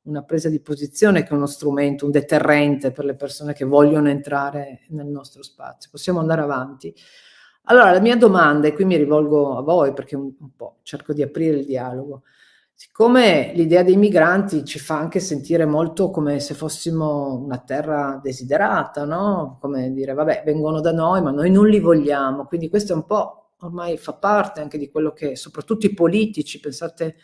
una presa di posizione che uno strumento, un deterrente per le persone che vogliono entrare nel nostro spazio. Possiamo andare avanti. Allora, la mia domanda, e qui mi rivolgo a voi perché un po' cerco di aprire il dialogo, siccome l'idea dei migranti ci fa anche sentire molto come se fossimo una terra desiderata, no? Come dire, vabbè, vengono da noi, ma noi non li vogliamo. Quindi questo è un po', ormai fa parte anche di quello che, soprattutto i politici, pensate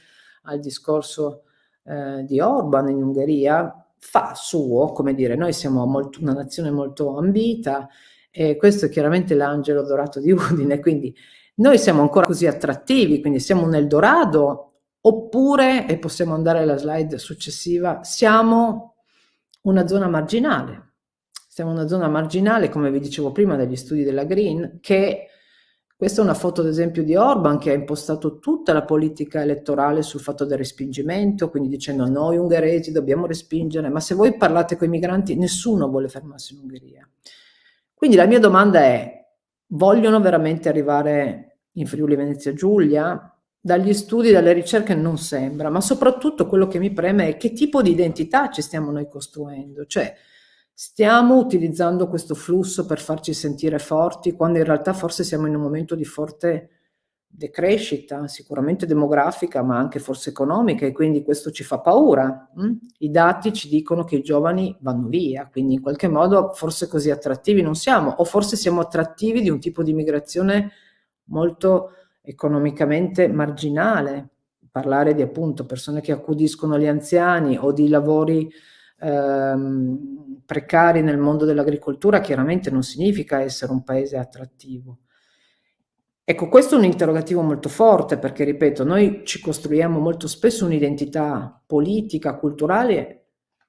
al discorso di Orban in Ungheria, fa suo, come dire, noi siamo una nazione molto ambita, e questo è chiaramente l'angelo dorato di Udine, quindi noi siamo ancora così attrattivi, quindi siamo un Eldorado, oppure, e possiamo andare alla slide successiva, siamo una zona marginale. Siamo una zona marginale, come vi dicevo prima, dagli studi della Green, che questa è una foto ad esempio di Orban che ha impostato tutta la politica elettorale sul fatto del respingimento, quindi dicendo noi ungheresi dobbiamo respingere, ma se voi parlate con i migranti nessuno vuole fermarsi in Ungheria. Quindi la mia domanda è, vogliono veramente arrivare in Friuli Venezia Giulia? Dagli studi, dalle ricerche non sembra, ma soprattutto quello che mi preme è che tipo di identità ci stiamo noi costruendo, cioè stiamo utilizzando questo flusso per farci sentire forti, quando in realtà forse siamo in un momento di forte decrescita, sicuramente demografica, ma anche forse economica, e quindi questo ci fa paura. I dati ci dicono che i giovani vanno via, quindi in qualche modo forse così attrattivi non siamo, o forse siamo attrattivi di un tipo di migrazione molto economicamente marginale. Parlare di appunto persone che accudiscono gli anziani o di lavori precari nel mondo dell'agricoltura chiaramente non significa essere un paese attrattivo. Ecco, questo è un interrogativo molto forte perché, ripeto, noi ci costruiamo molto spesso un'identità politica, culturale,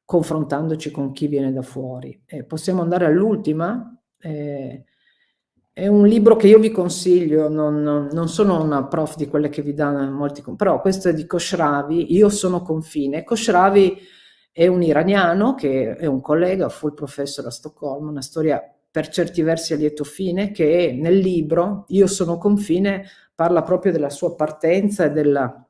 confrontandoci con chi viene da fuori. Possiamo andare all'ultima. È un libro che io vi consiglio, non sono una prof di quelle che vi danno molti, però questo è di Khosravi, Io sono confine. Khosravi è un iraniano che è un collega, full professor a Stoccolma, una storia per certi versi a lieto fine, che nel libro Io sono confine parla proprio della sua partenza e del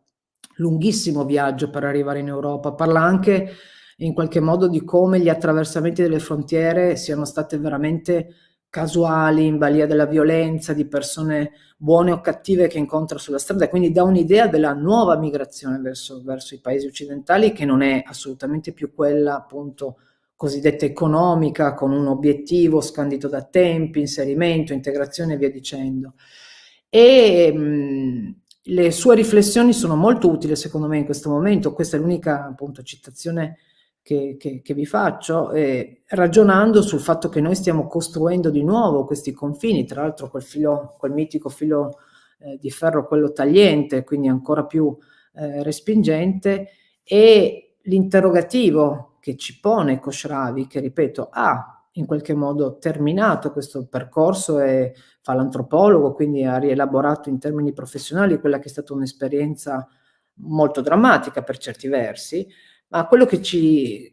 lunghissimo viaggio per arrivare in Europa, parla anche in qualche modo di come gli attraversamenti delle frontiere siano state veramente casuali, in balia della violenza, di persone buone o cattive che incontra sulla strada, quindi dà un'idea della nuova migrazione verso i paesi occidentali, che non è assolutamente più quella appunto cosiddetta economica, con un obiettivo scandito da tempi, inserimento, integrazione e via dicendo. E le sue riflessioni sono molto utili secondo me in questo momento, questa è l'unica appunto citazione che vi faccio, ragionando sul fatto che noi stiamo costruendo di nuovo questi confini, tra l'altro quel mitico filo di ferro, quello tagliente, quindi ancora più respingente, e l'interrogativo che ci pone Khosravi, che ripeto ha in qualche modo terminato questo percorso e fa l'antropologo, quindi ha rielaborato in termini professionali quella che è stata un'esperienza molto drammatica per certi versi, ma quello che ci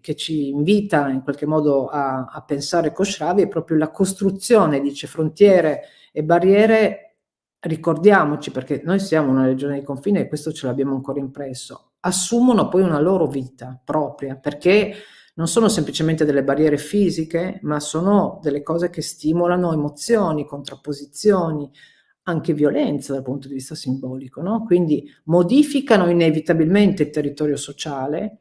invita in qualche modo a pensare Khosravi è proprio la costruzione, dice, frontiere e barriere. Ricordiamoci, perché noi siamo una regione di confine e questo ce l'abbiamo ancora impresso, assumono poi una loro vita propria, perché non sono semplicemente delle barriere fisiche, ma sono delle cose che stimolano emozioni, contrapposizioni, anche violenza dal punto di vista simbolico, no? Quindi modificano inevitabilmente il territorio sociale,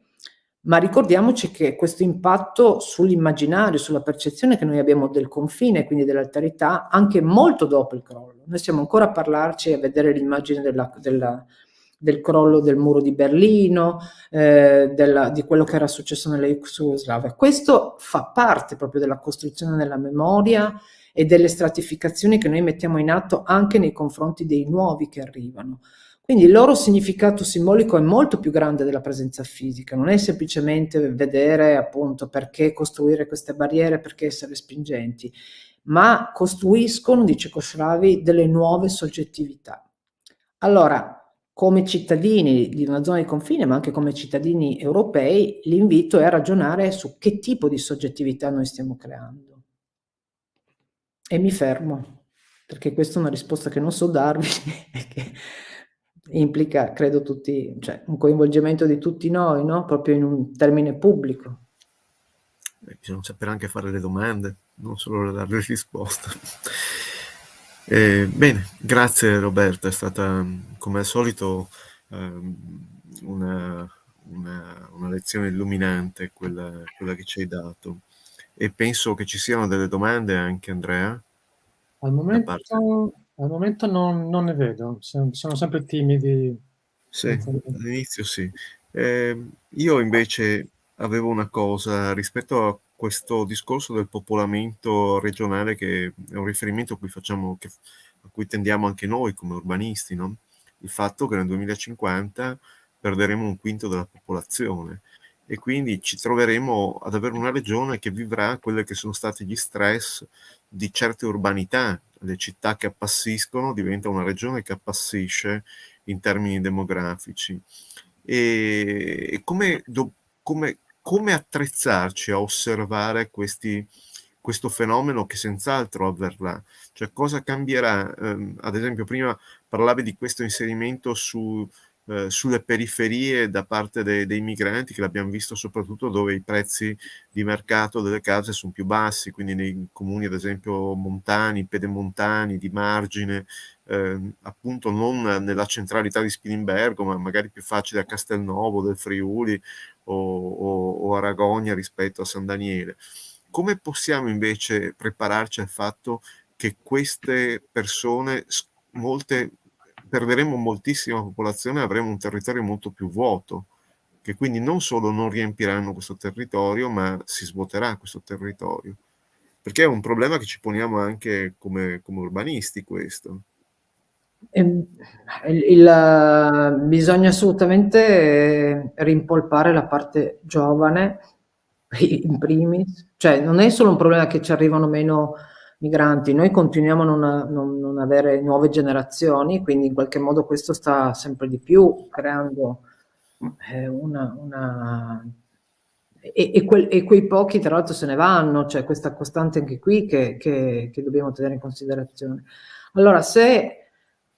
ma ricordiamoci che questo impatto sull'immaginario, sulla percezione che noi abbiamo del confine, quindi dell'alterità, anche molto dopo il crollo. Noi stiamo ancora a parlarci e a vedere l'immagine del crollo del muro di Berlino, di quello che era successo nell'ex Jugoslavia. Questo fa parte proprio della costruzione della memoria e delle stratificazioni che noi mettiamo in atto anche nei confronti dei nuovi che arrivano. Quindi il loro significato simbolico è molto più grande della presenza fisica, non è semplicemente vedere appunto perché costruire queste barriere, perché essere spingenti, ma costruiscono, dice Khosravi, delle nuove soggettività. Allora, come cittadini di una zona di confine, ma anche come cittadini europei, l'invito è a ragionare su che tipo di soggettività noi stiamo creando. E mi fermo, perché questa è una risposta che non so darvi e che implica, credo, cioè, un coinvolgimento di tutti noi, no? Proprio in un termine pubblico. Bisogna sapere anche fare le domande, non solo dare le risposte. Bene, grazie Roberta, è stata come al solito una lezione illuminante quella che ci hai dato, e penso che ci siano delle domande anche, Andrea, Al da parte. momento non ne vedo, sono sempre timidi. Sì, all'inizio sì. Io invece avevo una cosa rispetto a questo discorso del popolamento regionale, che è un riferimento a cui tendiamo anche noi come urbanisti, no? Il fatto che nel 2050 perderemo un quinto della popolazione e quindi ci troveremo ad avere una regione che vivrà quelli che sono stati gli stress di certe urbanità. Le città che appassiscono diventa una regione che appassisce in termini demografici. E come attrezzarci a osservare questo fenomeno che senz'altro avverrà? Cioè, cosa cambierà? Ad esempio, prima parlavi di questo inserimento sulle periferie da parte dei migranti, che l'abbiamo visto soprattutto dove i prezzi di mercato delle case sono più bassi, quindi nei comuni ad esempio montani, pedemontani, di margine, appunto non nella centralità di Spilimbergo, ma magari più facile a Castelnuovo del Friuli o a Ragogna rispetto a San Daniele. Come possiamo invece prepararci al fatto che queste persone, perderemo moltissima popolazione e avremo un territorio molto più vuoto, che quindi non solo non riempiranno questo territorio, ma si svuoterà questo territorio? Perché è un problema che ci poniamo anche come urbanisti, questo. Bisogna assolutamente rimpolpare la parte giovane in primis, cioè non è solo un problema che ci arrivano meno migranti, noi continuiamo a non avere nuove generazioni, quindi in qualche modo questo sta sempre di più creando e quei pochi tra l'altro se ne vanno, c'è questa costante anche qui che dobbiamo tenere in considerazione. Allora, se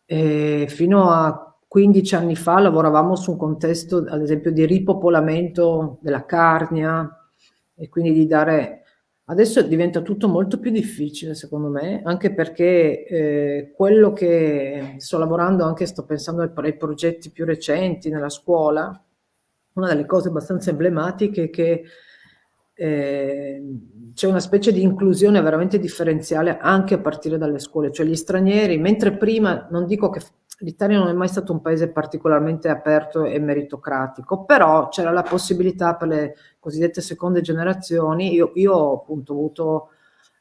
fino a 15 anni fa lavoravamo su un contesto, ad esempio, di ripopolamento della Carnia e quindi di dare... Adesso diventa tutto molto più difficile, secondo me, anche perché quello che sto lavorando, anche sto pensando ai progetti più recenti nella scuola, una delle cose abbastanza emblematiche è che c'è una specie di inclusione veramente differenziale anche a partire dalle scuole, cioè gli stranieri, mentre prima, non dico che l'Italia non è mai stato un paese particolarmente aperto e meritocratico, però c'era la possibilità per le cosiddette seconde generazioni, io ho appunto avuto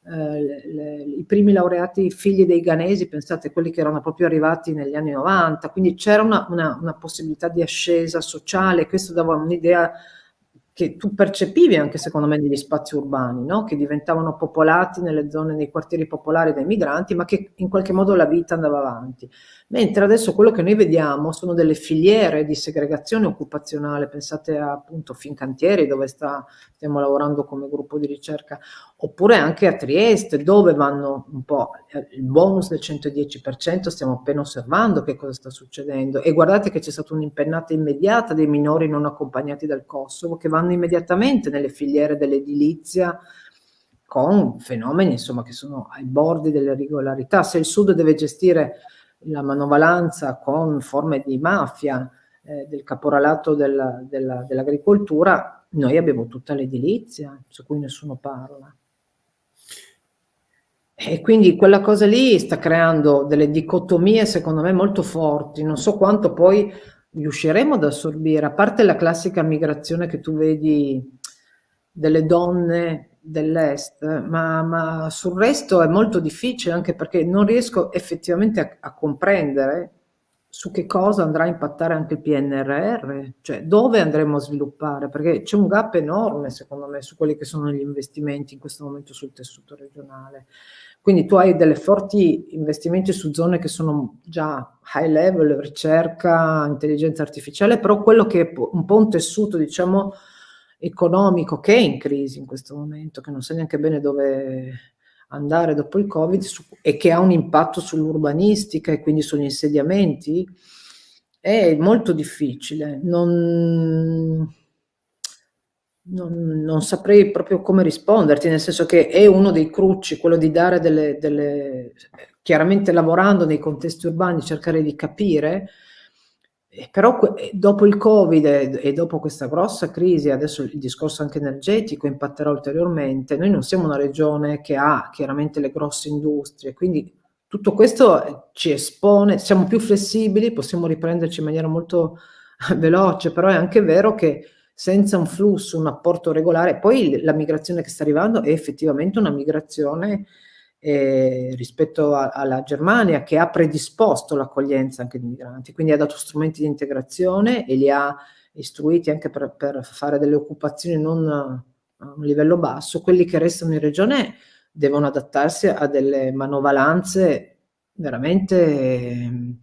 i primi laureati figli dei ghanesi, pensate, quelli che erano proprio arrivati negli anni 90, quindi c'era una possibilità di ascesa sociale, questo dava un'idea che tu percepivi anche secondo me negli spazi urbani, no? Che diventavano popolati nelle zone, nei quartieri popolari dai migranti, ma che in qualche modo la vita andava avanti. Mentre adesso quello che noi vediamo sono delle filiere di segregazione occupazionale, pensate a appunto Fincantieri dove stiamo lavorando come gruppo di ricerca, oppure anche a Trieste dove vanno un po' il bonus del 110%, stiamo appena osservando che cosa sta succedendo e guardate che c'è stata un'impennata immediata dei minori non accompagnati dal Kosovo che vanno immediatamente nelle filiere dell'edilizia con fenomeni insomma che sono ai bordi delle irregolarità. Se il Sud deve gestire la manovalanza con forme di mafia del caporalato dell'agricoltura, noi abbiamo tutta l'edilizia su cui nessuno parla. E quindi quella cosa lì sta creando delle dicotomie secondo me molto forti, non so quanto poi riusciremo ad assorbire, a parte la classica migrazione che tu vedi delle donne dell'est, ma sul resto è molto difficile anche perché non riesco effettivamente a comprendere su che cosa andrà a impattare anche il PNRR, cioè dove andremo a sviluppare, perché c'è un gap enorme secondo me su quelli che sono gli investimenti in questo momento sul tessuto regionale. Quindi tu hai delle forti investimenti su zone che sono già high level, ricerca, intelligenza artificiale, però quello che è un po' un tessuto, diciamo, economico che è in crisi in questo momento, che non sa neanche bene dove andare dopo il Covid e che ha un impatto sull'urbanistica e quindi sugli insediamenti, è molto difficile. Non saprei proprio come risponderti, nel senso che è uno dei crucci, quello di dare chiaramente lavorando nei contesti urbani, cercare di capire, però dopo il Covid e dopo questa grossa crisi, adesso il discorso anche energetico impatterà ulteriormente, noi non siamo una regione che ha chiaramente le grosse industrie, quindi tutto questo ci espone, siamo più flessibili, possiamo riprenderci in maniera molto veloce, però è anche vero che senza un flusso, un apporto regolare, poi la migrazione che sta arrivando è effettivamente una migrazione rispetto alla Germania che ha predisposto l'accoglienza anche di migranti, quindi ha dato strumenti di integrazione e li ha istruiti anche per fare delle occupazioni non a un livello basso. Quelli che restano in regione devono adattarsi a delle manovalanze veramente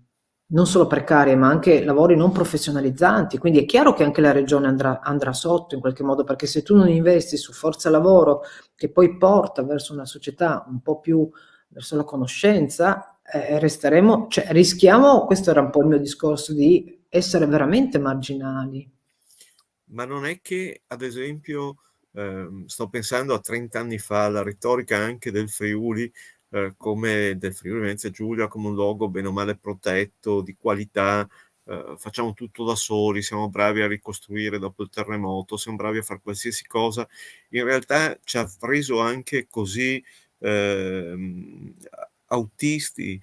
non solo precarie, ma anche lavori non professionalizzanti. Quindi è chiaro che anche la regione andrà sotto in qualche modo, perché se tu non investi su forza lavoro che poi porta verso una società un po' più verso la conoscenza, resteremo, cioè rischiamo, questo era un po' il mio discorso, di essere veramente marginali. Ma non è che, ad esempio, sto pensando a 30 anni fa, la retorica anche del Friuli come del Friuli Venezia Giulia, come un luogo bene o male protetto, di qualità, facciamo tutto da soli, siamo bravi a ricostruire dopo il terremoto, siamo bravi a fare qualsiasi cosa. In realtà ci ha reso anche così autistici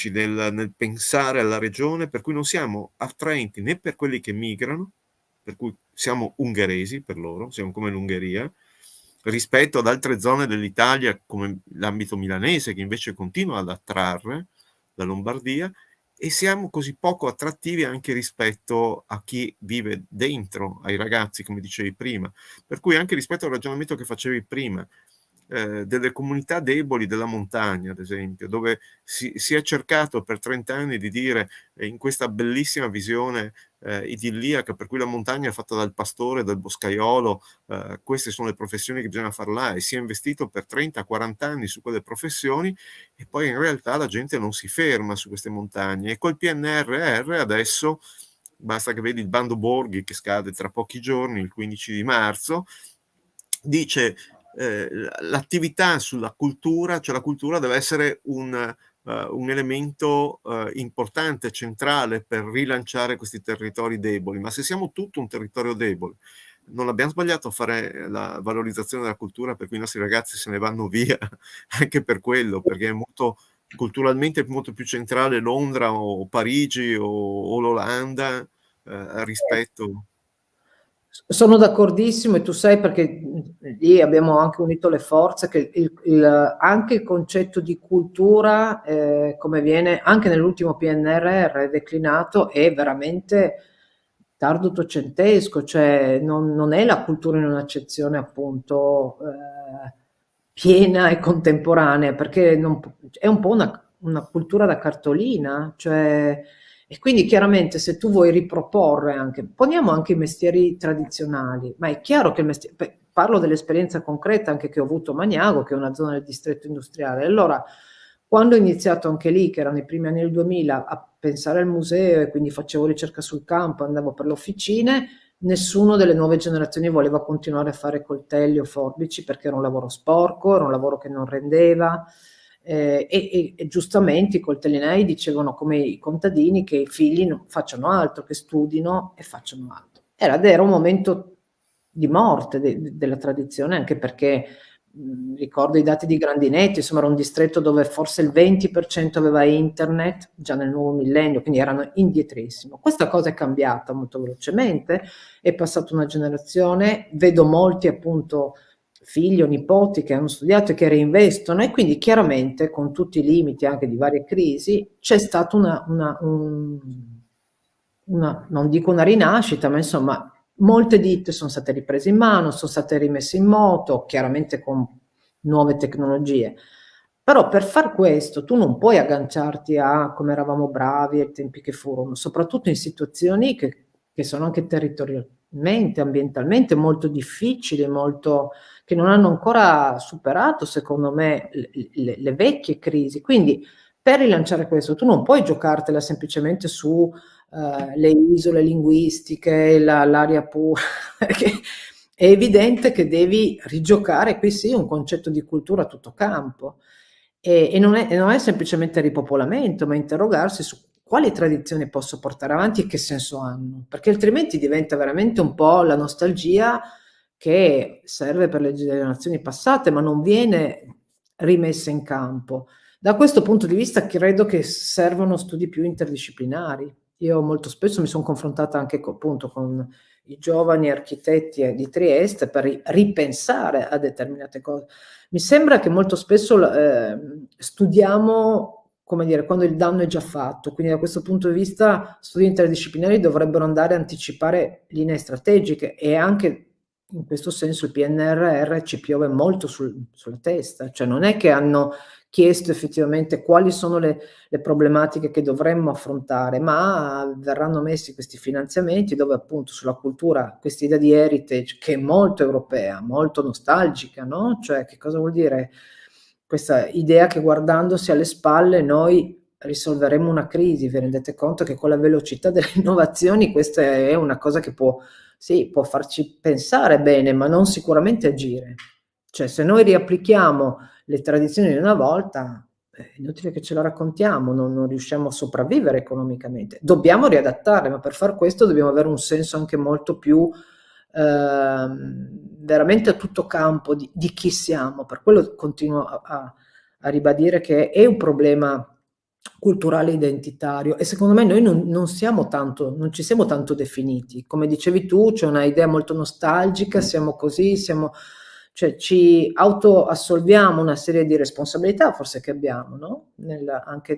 nel pensare alla regione, per cui non siamo attraenti né per quelli che migrano, per cui siamo ungheresi per loro, siamo come l'Ungheria, rispetto ad altre zone dell'Italia come l'ambito milanese, che invece continua ad attrarre la Lombardia, e siamo così poco attrattivi anche rispetto a chi vive dentro, ai ragazzi, come dicevi prima. Per cui anche rispetto al ragionamento che facevi prima, delle comunità deboli della montagna, ad esempio, dove si è cercato per 30 anni di dire, in questa bellissima visione idilliaca, per cui la montagna è fatta dal pastore, dal boscaiolo, queste sono le professioni che bisogna fare là, e si è investito per 30-40 anni su quelle professioni, e poi in realtà la gente non si ferma su queste montagne, e col PNRR adesso basta che vedi il bando Borghi, che scade tra pochi giorni, il 15 di marzo, dice l'attività sulla cultura, cioè la cultura deve essere un elemento importante, centrale per rilanciare questi territori deboli. Ma se siamo tutto un territorio debole, non abbiamo sbagliato a fare la valorizzazione della cultura, per cui i nostri ragazzi se ne vanno via anche per quello, perché è molto culturalmente molto più centrale Londra o Parigi o l'Olanda rispetto. Sono d'accordissimo, e tu sai, perché lì abbiamo anche unito le forze, che anche il concetto di cultura, come viene anche nell'ultimo PNRR declinato, è veramente tardo ottocentesco, cioè non è la cultura in un'accezione appunto piena e contemporanea, perché è un po' una cultura da cartolina, cioè. E quindi chiaramente se tu vuoi riproporre anche, poniamo anche i mestieri tradizionali, ma è chiaro che parlo dell'esperienza concreta anche che ho avuto a Magnago, che è una zona del distretto industriale. Allora, quando ho iniziato anche lì, che erano i primi anni del 2000, a pensare al museo, e quindi facevo ricerca sul campo, andavo per le officine, nessuno delle nuove generazioni voleva continuare a fare coltelli o forbici, perché era un lavoro sporco, era un lavoro che non rendeva. E giustamente i coltellinai dicevano, come i contadini, che i figli non facciano altro, che studino e facciano altro. Era un momento di morte della tradizione, anche perché ricordo i dati di Grandinetti, insomma era un distretto dove forse il 20% aveva internet già nel nuovo millennio, quindi erano indietrissimo. Questa cosa è cambiata molto velocemente, è passata una generazione, vedo molti appunto figli o nipoti che hanno studiato e che reinvestono, e quindi chiaramente con tutti i limiti anche di varie crisi c'è stata non dico una rinascita, ma insomma molte ditte sono state riprese in mano, sono state rimesse in moto, chiaramente con nuove tecnologie. Però per far questo tu non puoi agganciarti a come eravamo bravi ai tempi che furono, soprattutto in situazioni che sono anche territorialmente, ambientalmente molto difficili, che non hanno ancora superato, secondo me, le vecchie crisi. Quindi per rilanciare questo tu non puoi giocartela semplicemente su le isole linguistiche, l'aria pura, perché è evidente che devi rigiocare, qui sì, un concetto di cultura a tutto campo, e non è semplicemente ripopolamento, ma interrogarsi su quali tradizioni posso portare avanti e che senso hanno, perché altrimenti diventa veramente un po' la nostalgia che serve per le generazioni passate, ma non viene rimessa in campo. Da questo punto di vista credo che servono studi più interdisciplinari. Io molto spesso mi sono confrontata anche appunto con i giovani architetti di Trieste per ripensare a determinate cose. Mi sembra che molto spesso studiamo, come dire, quando il danno è già fatto, quindi da questo punto di vista studi interdisciplinari dovrebbero andare a anticipare linee strategiche, e anche in questo senso il PNRR ci piove molto sulla testa, cioè non è che hanno chiesto effettivamente quali sono le problematiche che dovremmo affrontare, ma verranno messi questi finanziamenti dove appunto sulla cultura, questa idea di heritage che è molto europea, molto nostalgica, no? Cioè che cosa vuol dire questa idea che guardandosi alle spalle noi risolveremo una crisi? Vi rendete conto che con la velocità delle innovazioni questa è una cosa che può farci pensare bene, ma non sicuramente agire. Cioè se noi riapplichiamo le tradizioni di una volta, è inutile che ce la raccontiamo, non riusciamo a sopravvivere economicamente. Dobbiamo riadattarle, ma per far questo dobbiamo avere un senso anche molto più veramente a tutto campo di chi siamo. Per quello continuo a ribadire che è un problema culturale identitario, e secondo me noi non ci siamo tanto definiti. Come dicevi tu, c'è una idea molto nostalgica, siamo così, cioè ci autoassolviamo una serie di responsabilità forse che abbiamo, no? Anche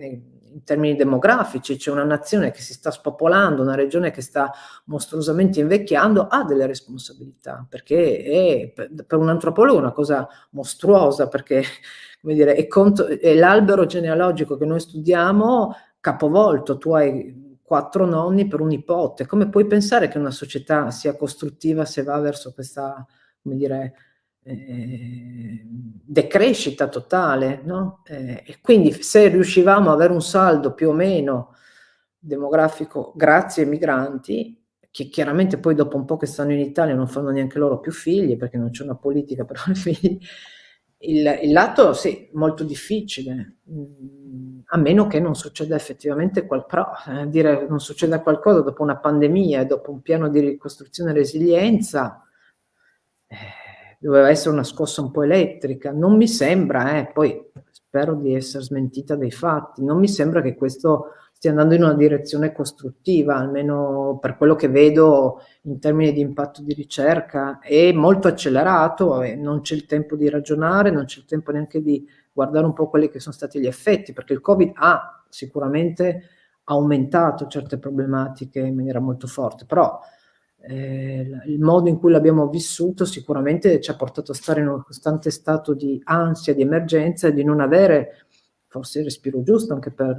in termini demografici. C'è una nazione che si sta spopolando, una regione che sta mostruosamente invecchiando, ha delle responsabilità, perché è per un antropologo una cosa mostruosa, perché come dire, è l'albero genealogico che noi studiamo capovolto. Tu hai 4 nonni per un nipote. Come puoi pensare che una società sia costruttiva se va verso questa, come dire, decrescita totale, no? E quindi se riuscivamo ad avere un saldo più o meno demografico grazie ai migranti, che chiaramente poi dopo un po' che stanno in Italia non fanno neanche loro più figli, perché non c'è una politica per fare figli, il lato sì, molto difficile, a meno che non succeda effettivamente però dire non succeda qualcosa dopo una pandemia e dopo un piano di ricostruzione e resilienza, doveva essere una scossa un po' elettrica. Non mi sembra, poi spero di essere smentita dai fatti, non mi sembra che questo stia andando in una direzione costruttiva, almeno per quello che vedo in termini di impatto di ricerca. È molto accelerato e non c'è il tempo di ragionare, non c'è il tempo neanche di guardare un po' quelli che sono stati gli effetti, perché il Covid ha sicuramente aumentato certe problematiche in maniera molto forte, però il modo in cui l'abbiamo vissuto sicuramente ci ha portato a stare in un costante stato di ansia, di emergenza e di non avere forse il respiro giusto anche per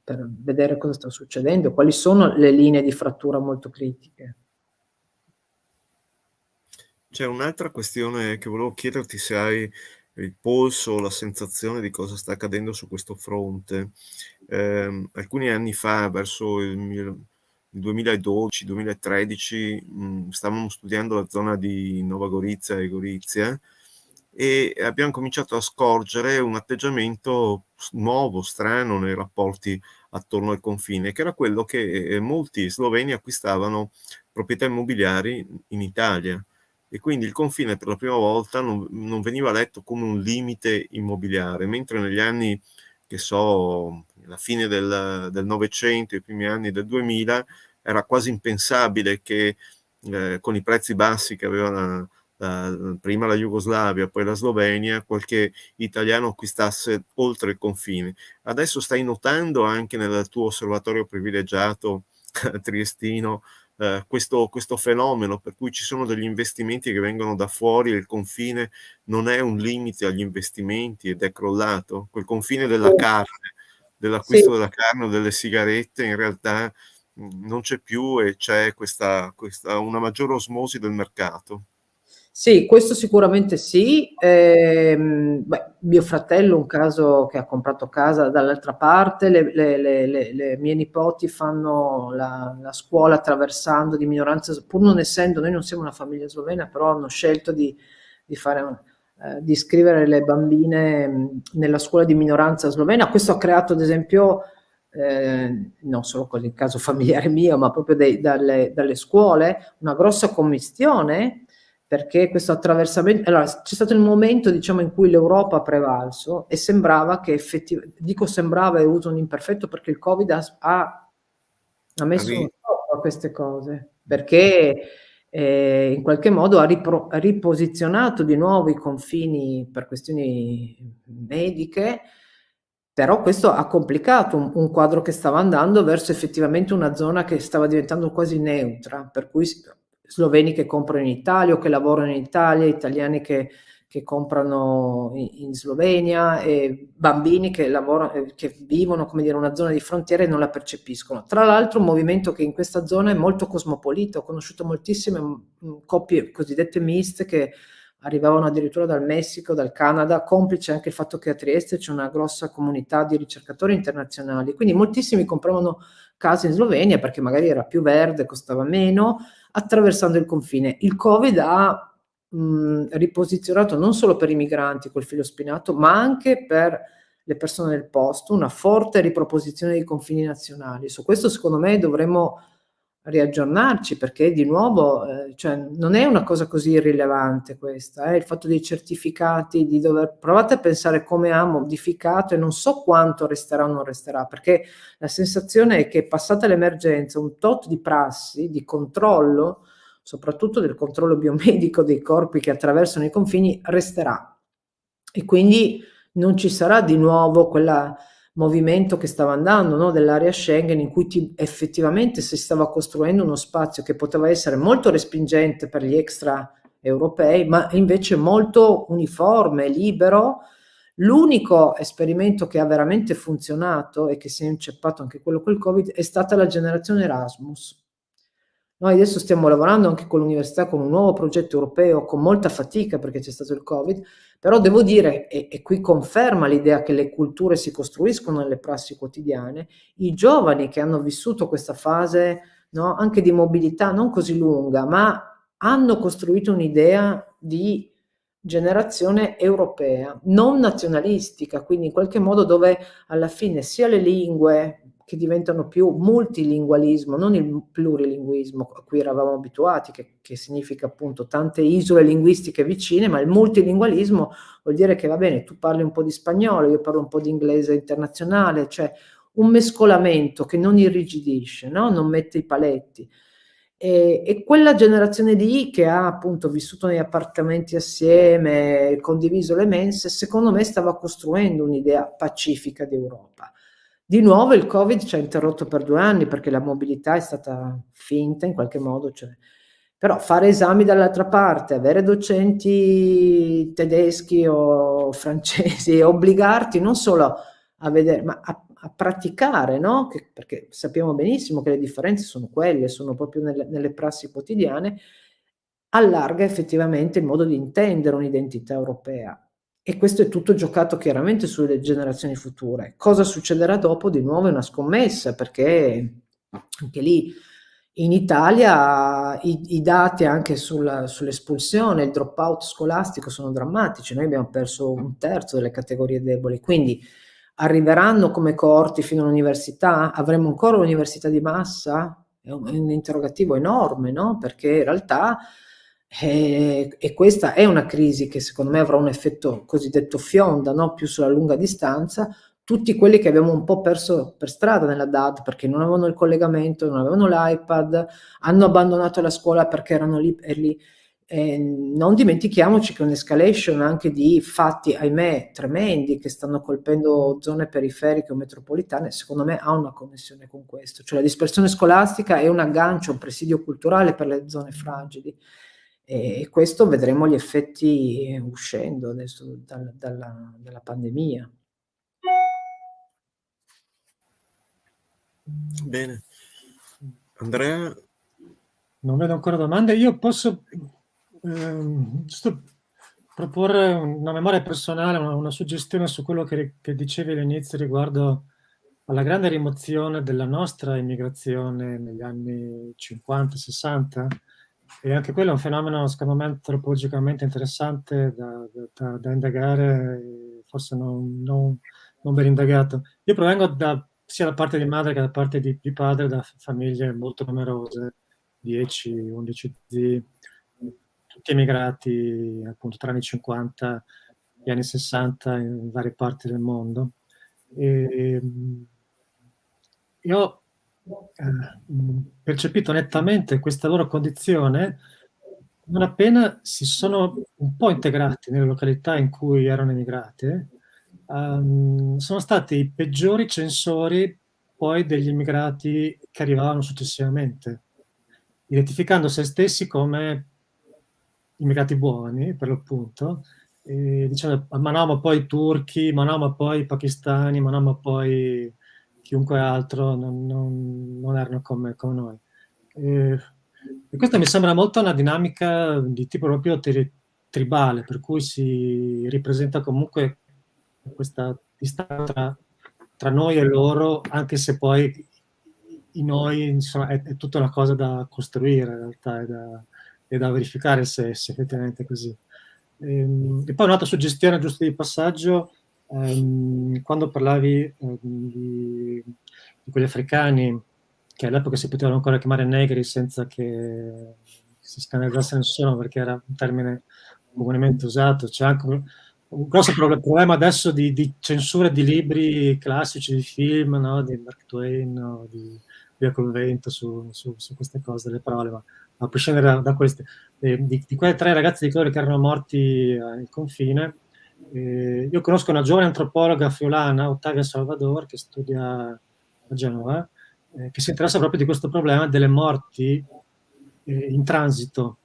vedere cosa sta succedendo, quali sono le linee di frattura molto critiche. C'è un'altra questione che volevo chiederti, se hai il polso, la sensazione di cosa sta accadendo su questo fronte. Alcuni anni fa, verso il 2012-2013, stavamo studiando la zona di Nova Gorizia e Gorizia e abbiamo cominciato a scorgere un atteggiamento nuovo, strano nei rapporti attorno al confine, che era quello che molti sloveni acquistavano proprietà immobiliari in Italia. E quindi il confine per la prima volta non veniva letto come un limite immobiliare, mentre negli anni, che so, la fine del Novecento, i primi anni del 2000, era quasi impensabile che con i prezzi bassi che aveva prima la Jugoslavia, poi la Slovenia, qualche italiano acquistasse oltre il confine. Adesso stai notando anche nel tuo osservatorio privilegiato triestino questo fenomeno per cui ci sono degli investimenti che vengono da fuori e il confine non è un limite agli investimenti ed è crollato. Quel confine della carne, dell'acquisto della carne o delle sigarette, in realtà non c'è più e c'è una maggiore osmosi del mercato. Sì, questo sicuramente sì. Mio fratello, un caso che ha comprato casa dall'altra parte, le mie nipoti fanno la scuola attraversando di minoranza, pur non essendo, noi non siamo una famiglia slovena, però hanno scelto di iscrivere le bambine nella scuola di minoranza slovena. Questo ha creato, ad esempio, non solo con il caso familiare mio, ma proprio dalle scuole, una grossa commistione, perché questo attraversamento, allora c'è stato il momento, diciamo, in cui l'Europa ha prevalso e sembrava che dico sembrava e uso un imperfetto perché il Covid ha messo un stop a queste cose, perché in qualche modo ha riposizionato di nuovo i confini per questioni mediche, però questo ha complicato un quadro che stava andando verso effettivamente una zona che stava diventando quasi neutra, per cui sloveni che comprano in Italia o che lavorano in Italia, italiani che comprano in Slovenia, e bambini che vivono, come dire, una zona di frontiera e non la percepiscono. Tra l'altro un movimento che in questa zona è molto cosmopolita, ho conosciuto moltissime coppie cosiddette miste che arrivavano addirittura dal Messico, dal Canada, complice anche il fatto che a Trieste c'è una grossa comunità di ricercatori internazionali, quindi moltissimi compravano case in Slovenia perché magari era più verde, costava meno, attraversando il confine. Il Covid ha riposizionato non solo per i migranti col filo spinato, ma anche per le persone del posto, una forte riproposizione dei confini nazionali. Su questo secondo me dovremmo riaggiornarci, perché di nuovo cioè, non è una cosa così irrilevante questa, il fatto dei certificati, di dover provate a pensare come ha modificato, e non so quanto resterà o non resterà, perché la sensazione è che passata l'emergenza un tot di prassi, di controllo, soprattutto del controllo biomedico dei corpi che attraversano i confini, resterà, e quindi non ci sarà di nuovo quel movimento che stava andando, no, dell'area Schengen, in cui effettivamente si stava costruendo uno spazio che poteva essere molto respingente per gli extra europei, ma invece molto uniforme, libero. L'unico esperimento che ha veramente funzionato e che si è inceppato anche quello col Covid è stata la generazione Erasmus. Noi adesso stiamo lavorando anche con l'università con un nuovo progetto europeo, con molta fatica perché c'è stato il Covid, però devo dire, e qui conferma l'idea che le culture si costruiscono nelle prassi quotidiane, i giovani che hanno vissuto questa fase, no, anche di mobilità non così lunga, ma hanno costruito un'idea di generazione europea, non nazionalistica, quindi in qualche modo dove alla fine sia le lingue che diventano più multilingualismo, non il plurilinguismo a cui eravamo abituati, che significa appunto tante isole linguistiche vicine, ma il multilingualismo vuol dire che va bene, tu parli un po' di spagnolo, io parlo un po' di inglese internazionale, cioè un mescolamento che non irrigidisce, no? Non mette i paletti. E quella generazione di che ha appunto vissuto negli appartamenti assieme, condiviso le mense, secondo me stava costruendo un'idea pacifica di Europa. Di nuovo il Covid ci ha interrotto per 2 anni perché la mobilità è stata finta in qualche modo, cioè, però fare esami dall'altra parte, avere docenti tedeschi o francesi e obbligarti non solo a vedere, ma a praticare, no? Perché sappiamo benissimo che le differenze sono quelle, sono proprio nelle prassi quotidiane, allarga effettivamente il modo di intendere un'identità europea. E questo è tutto giocato chiaramente sulle generazioni future. Cosa succederà dopo? Di nuovo è una scommessa, perché anche lì in Italia i dati anche sull'espulsione, il dropout scolastico sono drammatici. Noi abbiamo perso 1/3 delle categorie deboli, quindi arriveranno come coorti fino all'università? Avremo ancora l'università di massa? È un interrogativo enorme, no? Perché in realtà e questa è una crisi che secondo me avrà un effetto cosiddetto fionda, no? Più sulla lunga distanza. Tutti quelli che abbiamo un po' perso per strada nella DAD perché non avevano il collegamento, non avevano l'iPad, hanno abbandonato la scuola perché erano lì e lì. Non dimentichiamoci che un'escalation anche di fatti, ahimè, tremendi che stanno colpendo zone periferiche o metropolitane, secondo me ha una connessione con questo. Cioè la dispersione scolastica è un aggancio, un presidio culturale per le zone fragili. E questo vedremo gli effetti uscendo adesso dalla pandemia. Bene. Andrea? Non vedo ancora domande. Io posso giusto proporre una memoria personale, una suggestione su quello che dicevi all'inizio riguardo alla grande rimozione della nostra immigrazione negli anni 50-60, e anche quello è un fenomeno secondo me antropologicamente interessante da indagare, forse non ben indagato. Io provengo sia da parte di madre che da parte di padre da famiglie molto numerose, 10-11 zii, tutti emigrati appunto tra gli anni 50 e gli anni 60 in varie parti del mondo. E io ho percepito nettamente questa loro condizione non appena si sono un po' integrati nelle località in cui erano emigrate. Sono stati i peggiori censori poi degli immigrati che arrivavano successivamente, identificando se stessi come immigrati buoni, per l'appunto, dicendo ma no, ma poi i turchi, ma no, ma poi i pakistani, ma no, ma poi chiunque altro non erano come noi. E questa mi sembra molto una dinamica di tipo proprio tribale, per cui si ripresenta comunque questa distanza tra noi e loro, anche se poi i noi, insomma, è tutta una cosa da costruire in realtà, è da verificare se effettivamente è così. E poi un'altra suggestione giusto di passaggio, quando parlavi di quegli africani che all'epoca si potevano ancora chiamare negri senza che si scandalizzasse nessuno, perché era un termine comunemente usato. C'è anche un grosso problema adesso di censura di libri classici, di film, no? Di Mark Twain, no? di Via Convento su queste cose, delle parole, ma a prescindere da queste. Di quei 3 ragazzi di colore che erano morti al confine, io conosco una giovane antropologa friulana, Ottavia Salvador, che studia a Genova, che si interessa proprio di questo problema delle morti in transito,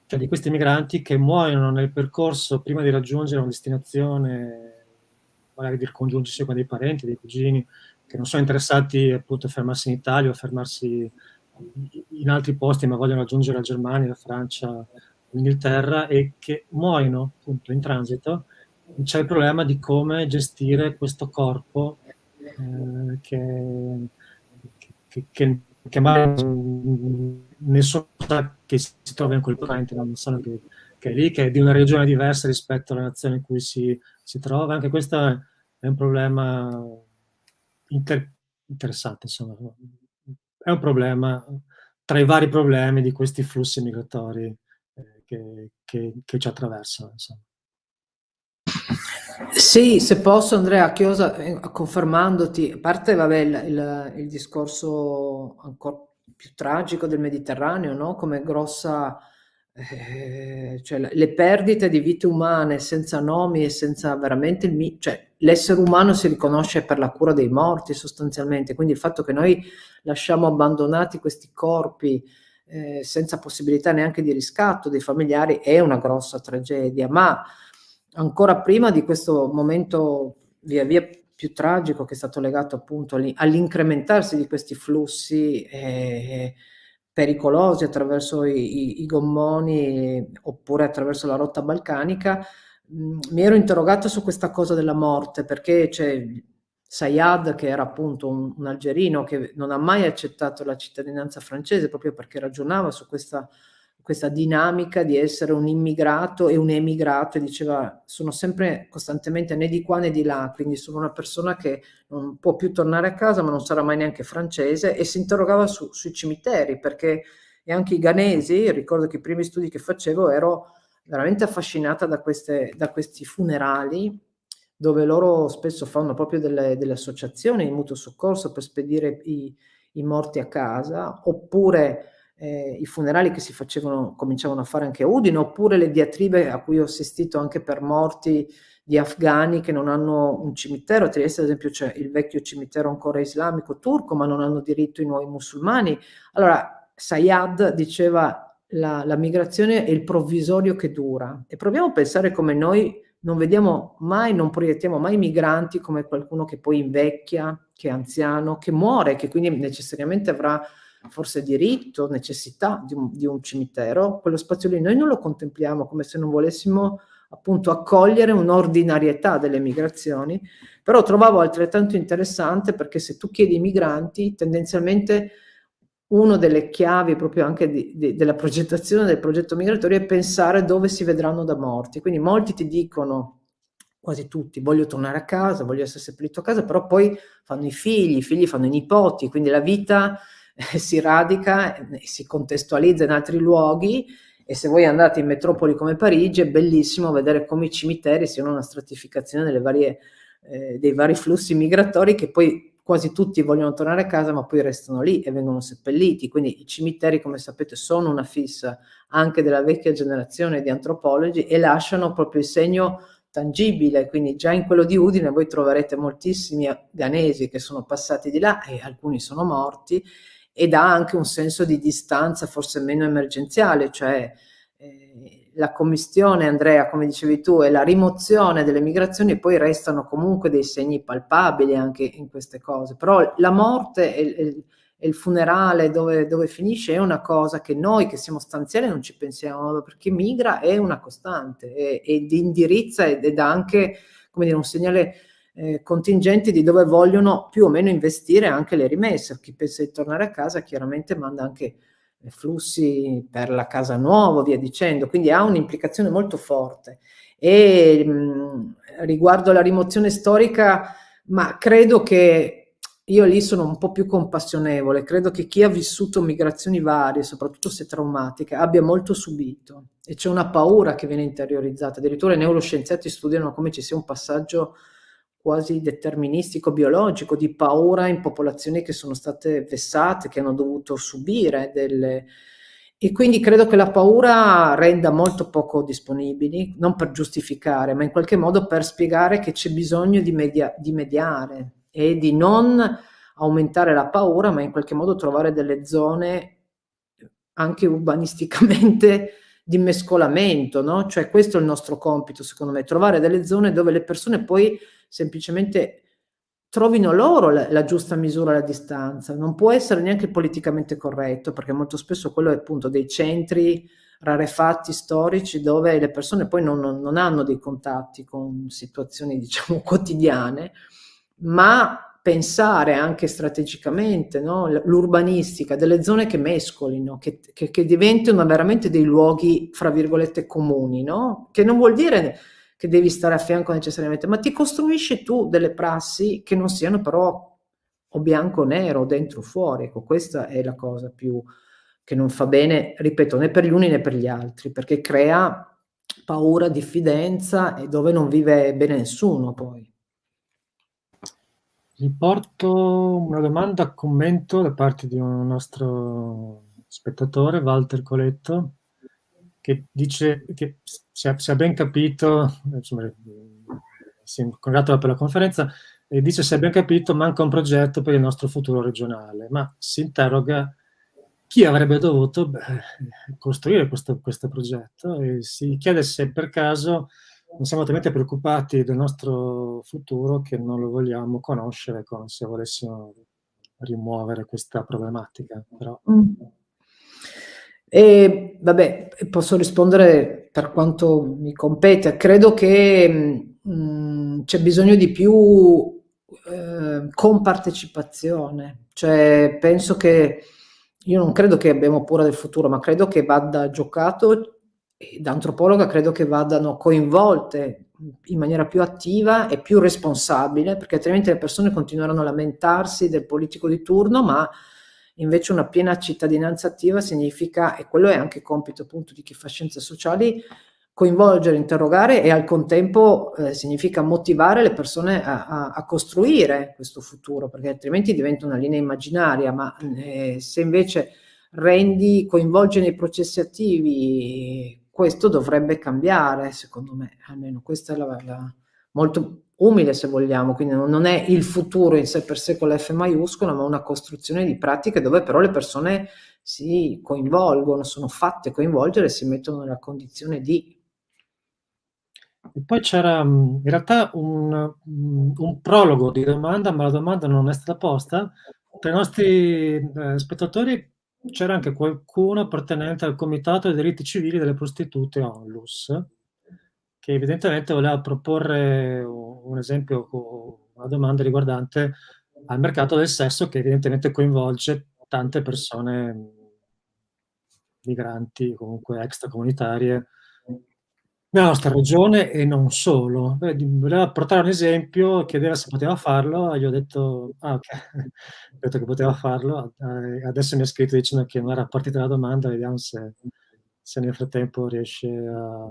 cioè di questi migranti che muoiono nel percorso prima di raggiungere una destinazione, magari di ricongiungersi con dei parenti, dei cugini, che non sono interessati appunto a fermarsi in Italia o a fermarsi in altri posti, ma vogliono raggiungere la Germania, la Francia, l'Inghilterra, e che muoiono appunto in transito. C'è il problema di come gestire questo corpo che magari nessuno sa che si trova in quel parente, non sanno che è lì, che è di una regione diversa rispetto alla nazione in cui si trova. Anche questo è un problema interessante, insomma. È un problema tra i vari problemi di questi flussi migratori che ci attraversano, insomma. Sì, se posso Andrea, Chiosa, confermandoti, a parte vabbè, il discorso ancora più tragico del Mediterraneo, no? Come grossa, cioè le perdite di vite umane senza nomi e senza veramente cioè l'essere umano si riconosce per la cura dei morti sostanzialmente, quindi il fatto che noi lasciamo abbandonati questi corpi senza possibilità neanche di riscatto dei familiari è una grossa tragedia, ma ancora prima di questo momento via via più tragico che è stato legato appunto all'incrementarsi di questi flussi pericolosi attraverso i gommoni oppure attraverso la rotta balcanica, mi ero interrogata su questa cosa della morte, perché c'è Sayad, che era appunto un algerino che non ha mai accettato la cittadinanza francese proprio perché ragionava su questa dinamica di essere un immigrato e un emigrato, e diceva sono sempre costantemente né di qua né di là, quindi sono una persona che non può più tornare a casa ma non sarà mai neanche francese, e si interrogava sui cimiteri, perché e anche i ghanesi, ricordo che i primi studi che facevo ero veramente affascinata da questi funerali dove loro spesso fanno proprio delle associazioni di mutuo soccorso per spedire i morti a casa, oppure i funerali che si cominciavano a fare anche a Udine, oppure le diatribe a cui ho assistito anche per morti di afghani che non hanno un cimitero. A Trieste ad esempio c'è il vecchio cimitero ancora islamico turco, ma non hanno diritto i nuovi musulmani. Allora Sayad diceva la migrazione è il provvisorio che dura, e proviamo a pensare come noi non vediamo mai, non proiettiamo mai i migranti come qualcuno che poi invecchia, che è anziano, che muore, che quindi necessariamente avrà forse diritto, necessità di un cimitero. Quello spazio lì noi non lo contempliamo, come se non volessimo appunto accogliere un'ordinarietà delle migrazioni, però trovavo altrettanto interessante perché se tu chiedi ai migranti, tendenzialmente una delle chiavi proprio anche della progettazione del progetto migratorio è pensare dove si vedranno da morti. Quindi molti ti dicono, quasi tutti, voglio tornare a casa, voglio essere seppellito a casa, però poi fanno i figli fanno i nipoti, quindi la vita si radica e si contestualizza in altri luoghi. E se voi andate in metropoli come Parigi è bellissimo vedere come i cimiteri siano una stratificazione dei vari flussi migratori, che poi quasi tutti vogliono tornare a casa ma poi restano lì e vengono seppelliti. Quindi i cimiteri, come sapete, sono una fissa anche della vecchia generazione di antropologi e lasciano proprio il segno tangibile. Quindi già in quello di Udine voi troverete moltissimi ghanesi che sono passati di là e alcuni sono morti, ed ha anche un senso di distanza forse meno emergenziale, cioè la commistione, Andrea, come dicevi tu, e la rimozione delle migrazioni poi restano comunque dei segni palpabili anche in queste cose, però la morte e il funerale dove finisce è una cosa che noi che siamo stanziali non ci pensiamo, perché migra è una costante ed indirizza ed ha anche, come dire, un segnale contingenti di dove vogliono più o meno investire anche le rimesse. Chi pensa di tornare a casa chiaramente manda anche flussi per la casa nuova, via dicendo, quindi ha un'implicazione molto forte. E riguardo alla rimozione storica, ma credo che io lì sono un po' più compassionevole, credo che chi ha vissuto migrazioni varie, soprattutto se traumatiche, abbia molto subito e c'è una paura che viene interiorizzata. Addirittura i neuroscienziati studiano come ci sia un passaggio quasi deterministico, biologico, di paura in popolazioni che sono state vessate, che hanno dovuto subire delle... E quindi credo che la paura renda molto poco disponibili, non per giustificare, ma in qualche modo per spiegare che c'è bisogno di mediare e di non aumentare la paura, ma in qualche modo trovare delle zone anche urbanisticamente di mescolamento, no? Cioè questo è il nostro compito, secondo me, trovare delle zone dove le persone poi semplicemente trovino loro la giusta misura alla distanza. Non può essere neanche politicamente corretto, perché molto spesso quello è appunto dei centri rarefatti storici dove le persone poi non hanno dei contatti con situazioni, diciamo, quotidiane, ma pensare anche strategicamente, no? L'urbanistica, delle zone che mescolino, che diventino veramente dei luoghi, fra virgolette, comuni, no? Che non vuol dire che devi stare a fianco necessariamente, ma ti costruisci tu delle prassi che non siano però o bianco o nero, o dentro o fuori. Ecco, questa è la cosa più che non fa bene, ripeto, né per gli uni né per gli altri, perché crea paura, diffidenza e dove non vive bene nessuno poi. Riporto una domanda a commento da parte di un nostro spettatore, Walter Coletto, che dice che se ha ben capito, insomma, si congratula per la conferenza, e dice se ha ben capito manca un progetto per il nostro futuro regionale, ma si interroga chi avrebbe dovuto costruire questo progetto e si chiede se per caso non siamo talmente preoccupati del nostro futuro che non lo vogliamo conoscere come se volessimo rimuovere questa problematica. Però... E vabbè, posso rispondere per quanto mi compete. Credo che c'è bisogno di più compartecipazione. Cioè, penso che io non credo che abbiamo paura del futuro, ma credo che vada giocato, e da antropologa credo che vadano coinvolte in maniera più attiva e più responsabile, perché altrimenti le persone continueranno a lamentarsi del politico di turno, ma invece una piena cittadinanza attiva significa, e quello è anche compito appunto di chi fa scienze sociali, coinvolgere, interrogare e al contempo significa motivare le persone a costruire questo futuro, perché altrimenti diventa una linea immaginaria, ma se invece coinvolge nei processi attivi, questo dovrebbe cambiare, secondo me, almeno questa è la molto umile se vogliamo, quindi non è il futuro in sé per sé con la F maiuscola, ma una costruzione di pratiche dove però le persone si coinvolgono, sono fatte coinvolgere e si mettono nella condizione di... E poi c'era in realtà un prologo di domanda, ma la domanda non è stata posta. Tra i nostri spettatori c'era anche qualcuno appartenente al Comitato dei diritti civili delle prostitute ONLUS, che evidentemente voleva proporre un esempio, una domanda riguardante al mercato del sesso che evidentemente coinvolge tante persone migranti, comunque extracomunitarie, nella nostra regione e non solo. Voleva portare un esempio, chiedeva se poteva farlo, e gli ho detto, ah, ok, ho detto che poteva farlo, adesso mi ha scritto dicendo che non era partita la domanda, vediamo se nel frattempo riesce a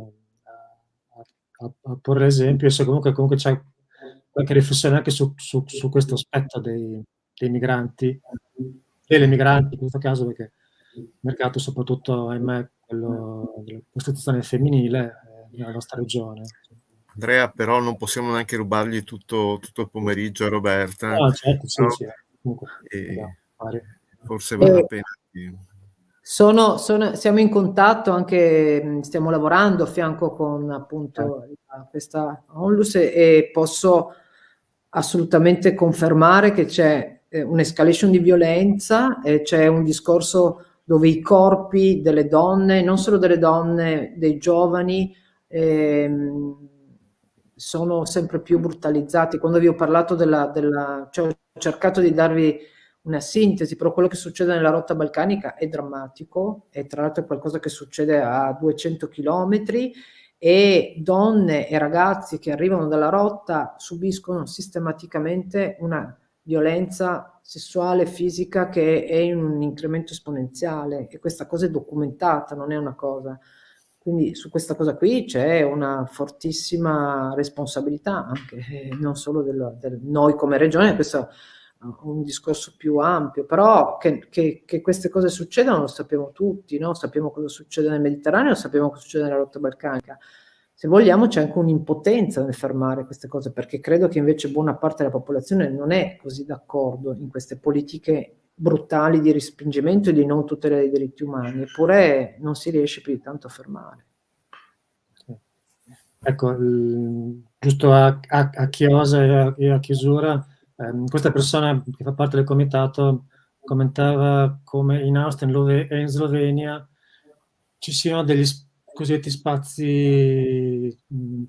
porre l'esempio, e se comunque c'è qualche riflessione anche su questo aspetto dei migranti, delle migranti in questo caso, perché il mercato soprattutto, ahimè, quello della prostituzione femminile nella nostra regione. Andrea, però non possiamo neanche rubargli tutto il pomeriggio a Roberta. No, certo, sì, No? sì. Comunque, forse vale la pena. Siamo in contatto anche, stiamo lavorando a fianco con appunto questa Onlus e posso assolutamente confermare che c'è un'escalation di violenza e c'è un discorso dove i corpi delle donne, non solo delle donne, dei giovani, sono sempre più brutalizzati. Quando vi ho parlato cioè ho cercato di darvi una sintesi, però quello che succede nella rotta balcanica è drammatico, e tra l'altro è qualcosa che succede a 200 chilometri, e donne e ragazzi che arrivano dalla rotta subiscono sistematicamente una violenza sessuale, fisica, che è in un incremento esponenziale, e questa cosa è documentata, non è una cosa. Quindi su questa cosa qui c'è una fortissima responsabilità anche, non solo del noi come regione, questo è un discorso più ampio, però che queste cose succedano lo sappiamo tutti, no? Sappiamo cosa succede nel Mediterraneo, sappiamo cosa succede nella rotta balcanica. Se vogliamo c'è anche un'impotenza nel fermare queste cose, perché credo che invece buona parte della popolazione non è così d'accordo in queste politiche brutali di respingimento e di non tutela dei diritti umani, eppure non si riesce più di tanto a fermare. Ecco, giusto a chiosa e a chiusura, questa persona che fa parte del comitato commentava come in Austria e in Slovenia ci siano degli cosiddetti spazi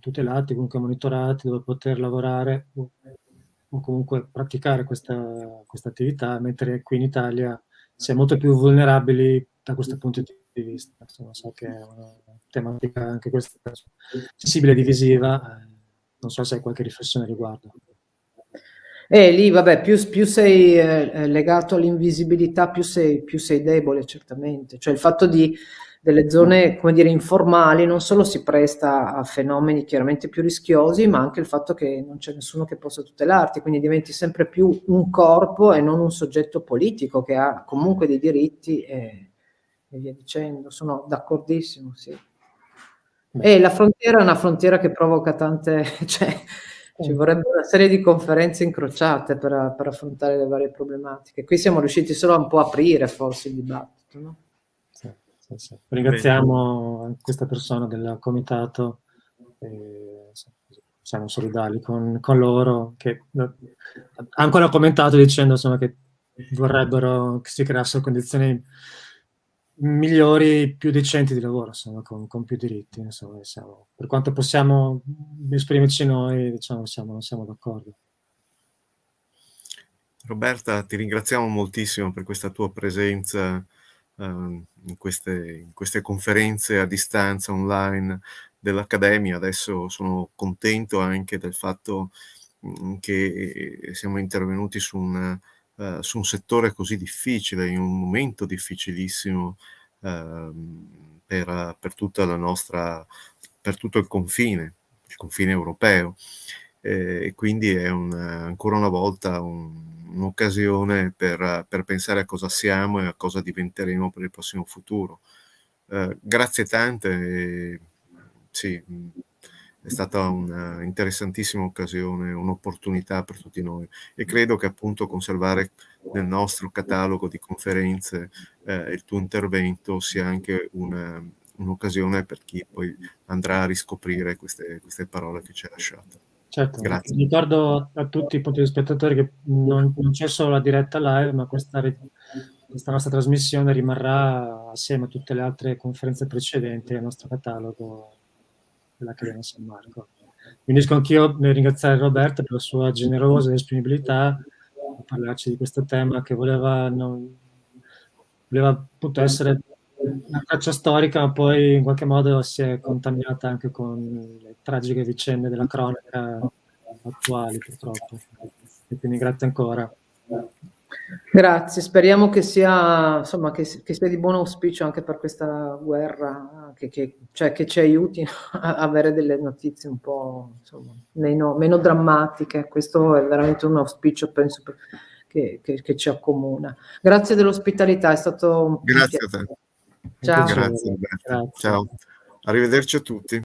tutelati, comunque monitorati, dove poter lavorare o comunque praticare questa attività, mentre qui in Italia si è molto più vulnerabili da questo punto di vista. Insomma, so che è una tematica anche questa sensibile e divisiva, non so se hai qualche riflessione a riguardo. Lì, vabbè, più sei legato all'invisibilità, più sei debole, certamente. Cioè il fatto delle zone, come dire, informali, non solo si presta a fenomeni chiaramente più rischiosi, ma anche il fatto che non c'è nessuno che possa tutelarti, quindi diventi sempre più un corpo e non un soggetto politico che ha comunque dei diritti e via dicendo. Sono d'accordissimo, sì. E la frontiera è una frontiera che provoca tante, cioè, ci vorrebbe una serie di conferenze incrociate per affrontare le varie problematiche. Qui siamo riusciti solo a un po' aprire forse il dibattito, no? Sì. Ringraziamo questa persona del comitato, siamo solidali con loro, che ha ancora commentato dicendo insomma, che vorrebbero che si creassero condizioni migliori, più decenti di lavoro, insomma, con più diritti. Insomma, per quanto possiamo esprimerci noi, diciamo, non siamo d'accordo. Roberta, ti ringraziamo moltissimo per questa tua presenza in queste conferenze a distanza online dell'Accademia. Adesso sono contento anche del fatto che siamo intervenuti su un settore così difficile, in un momento difficilissimo per tutta la nostra, per tutto il confine europeo. E quindi è ancora una volta un'occasione per pensare a cosa siamo e a cosa diventeremo per il prossimo futuro. Grazie tante, sì, è stata un'interessantissima occasione, un'opportunità per tutti noi, e credo che appunto conservare nel nostro catalogo di conferenze il tuo intervento sia anche un'occasione per chi poi andrà a riscoprire queste parole che ci hai lasciato. Certo, Grazie. ricordo a tutti i spettatori che non c'è solo la diretta live, ma questa nostra trasmissione rimarrà assieme a tutte le altre conferenze precedenti al nostro catalogo dell'Accademia San Marco. Unisco anch'io nel ringraziare Roberta per la sua generosa disponibilità a parlarci di questo tema che voleva appunto essere una traccia storica, ma poi in qualche modo si è contaminata anche con le tragiche vicende della cronaca attuali, purtroppo. E quindi grazie ancora. Grazie, speriamo che sia, insomma, che sia di buon auspicio anche per questa guerra, cioè, che ci aiuti a avere delle notizie un po', insomma, meno drammatiche. Questo è veramente un auspicio, penso, che ci accomuna. Grazie dell'ospitalità, è stato un Grazie a piacere. te. Ciao. Grazie. Ciao. Arrivederci a tutti.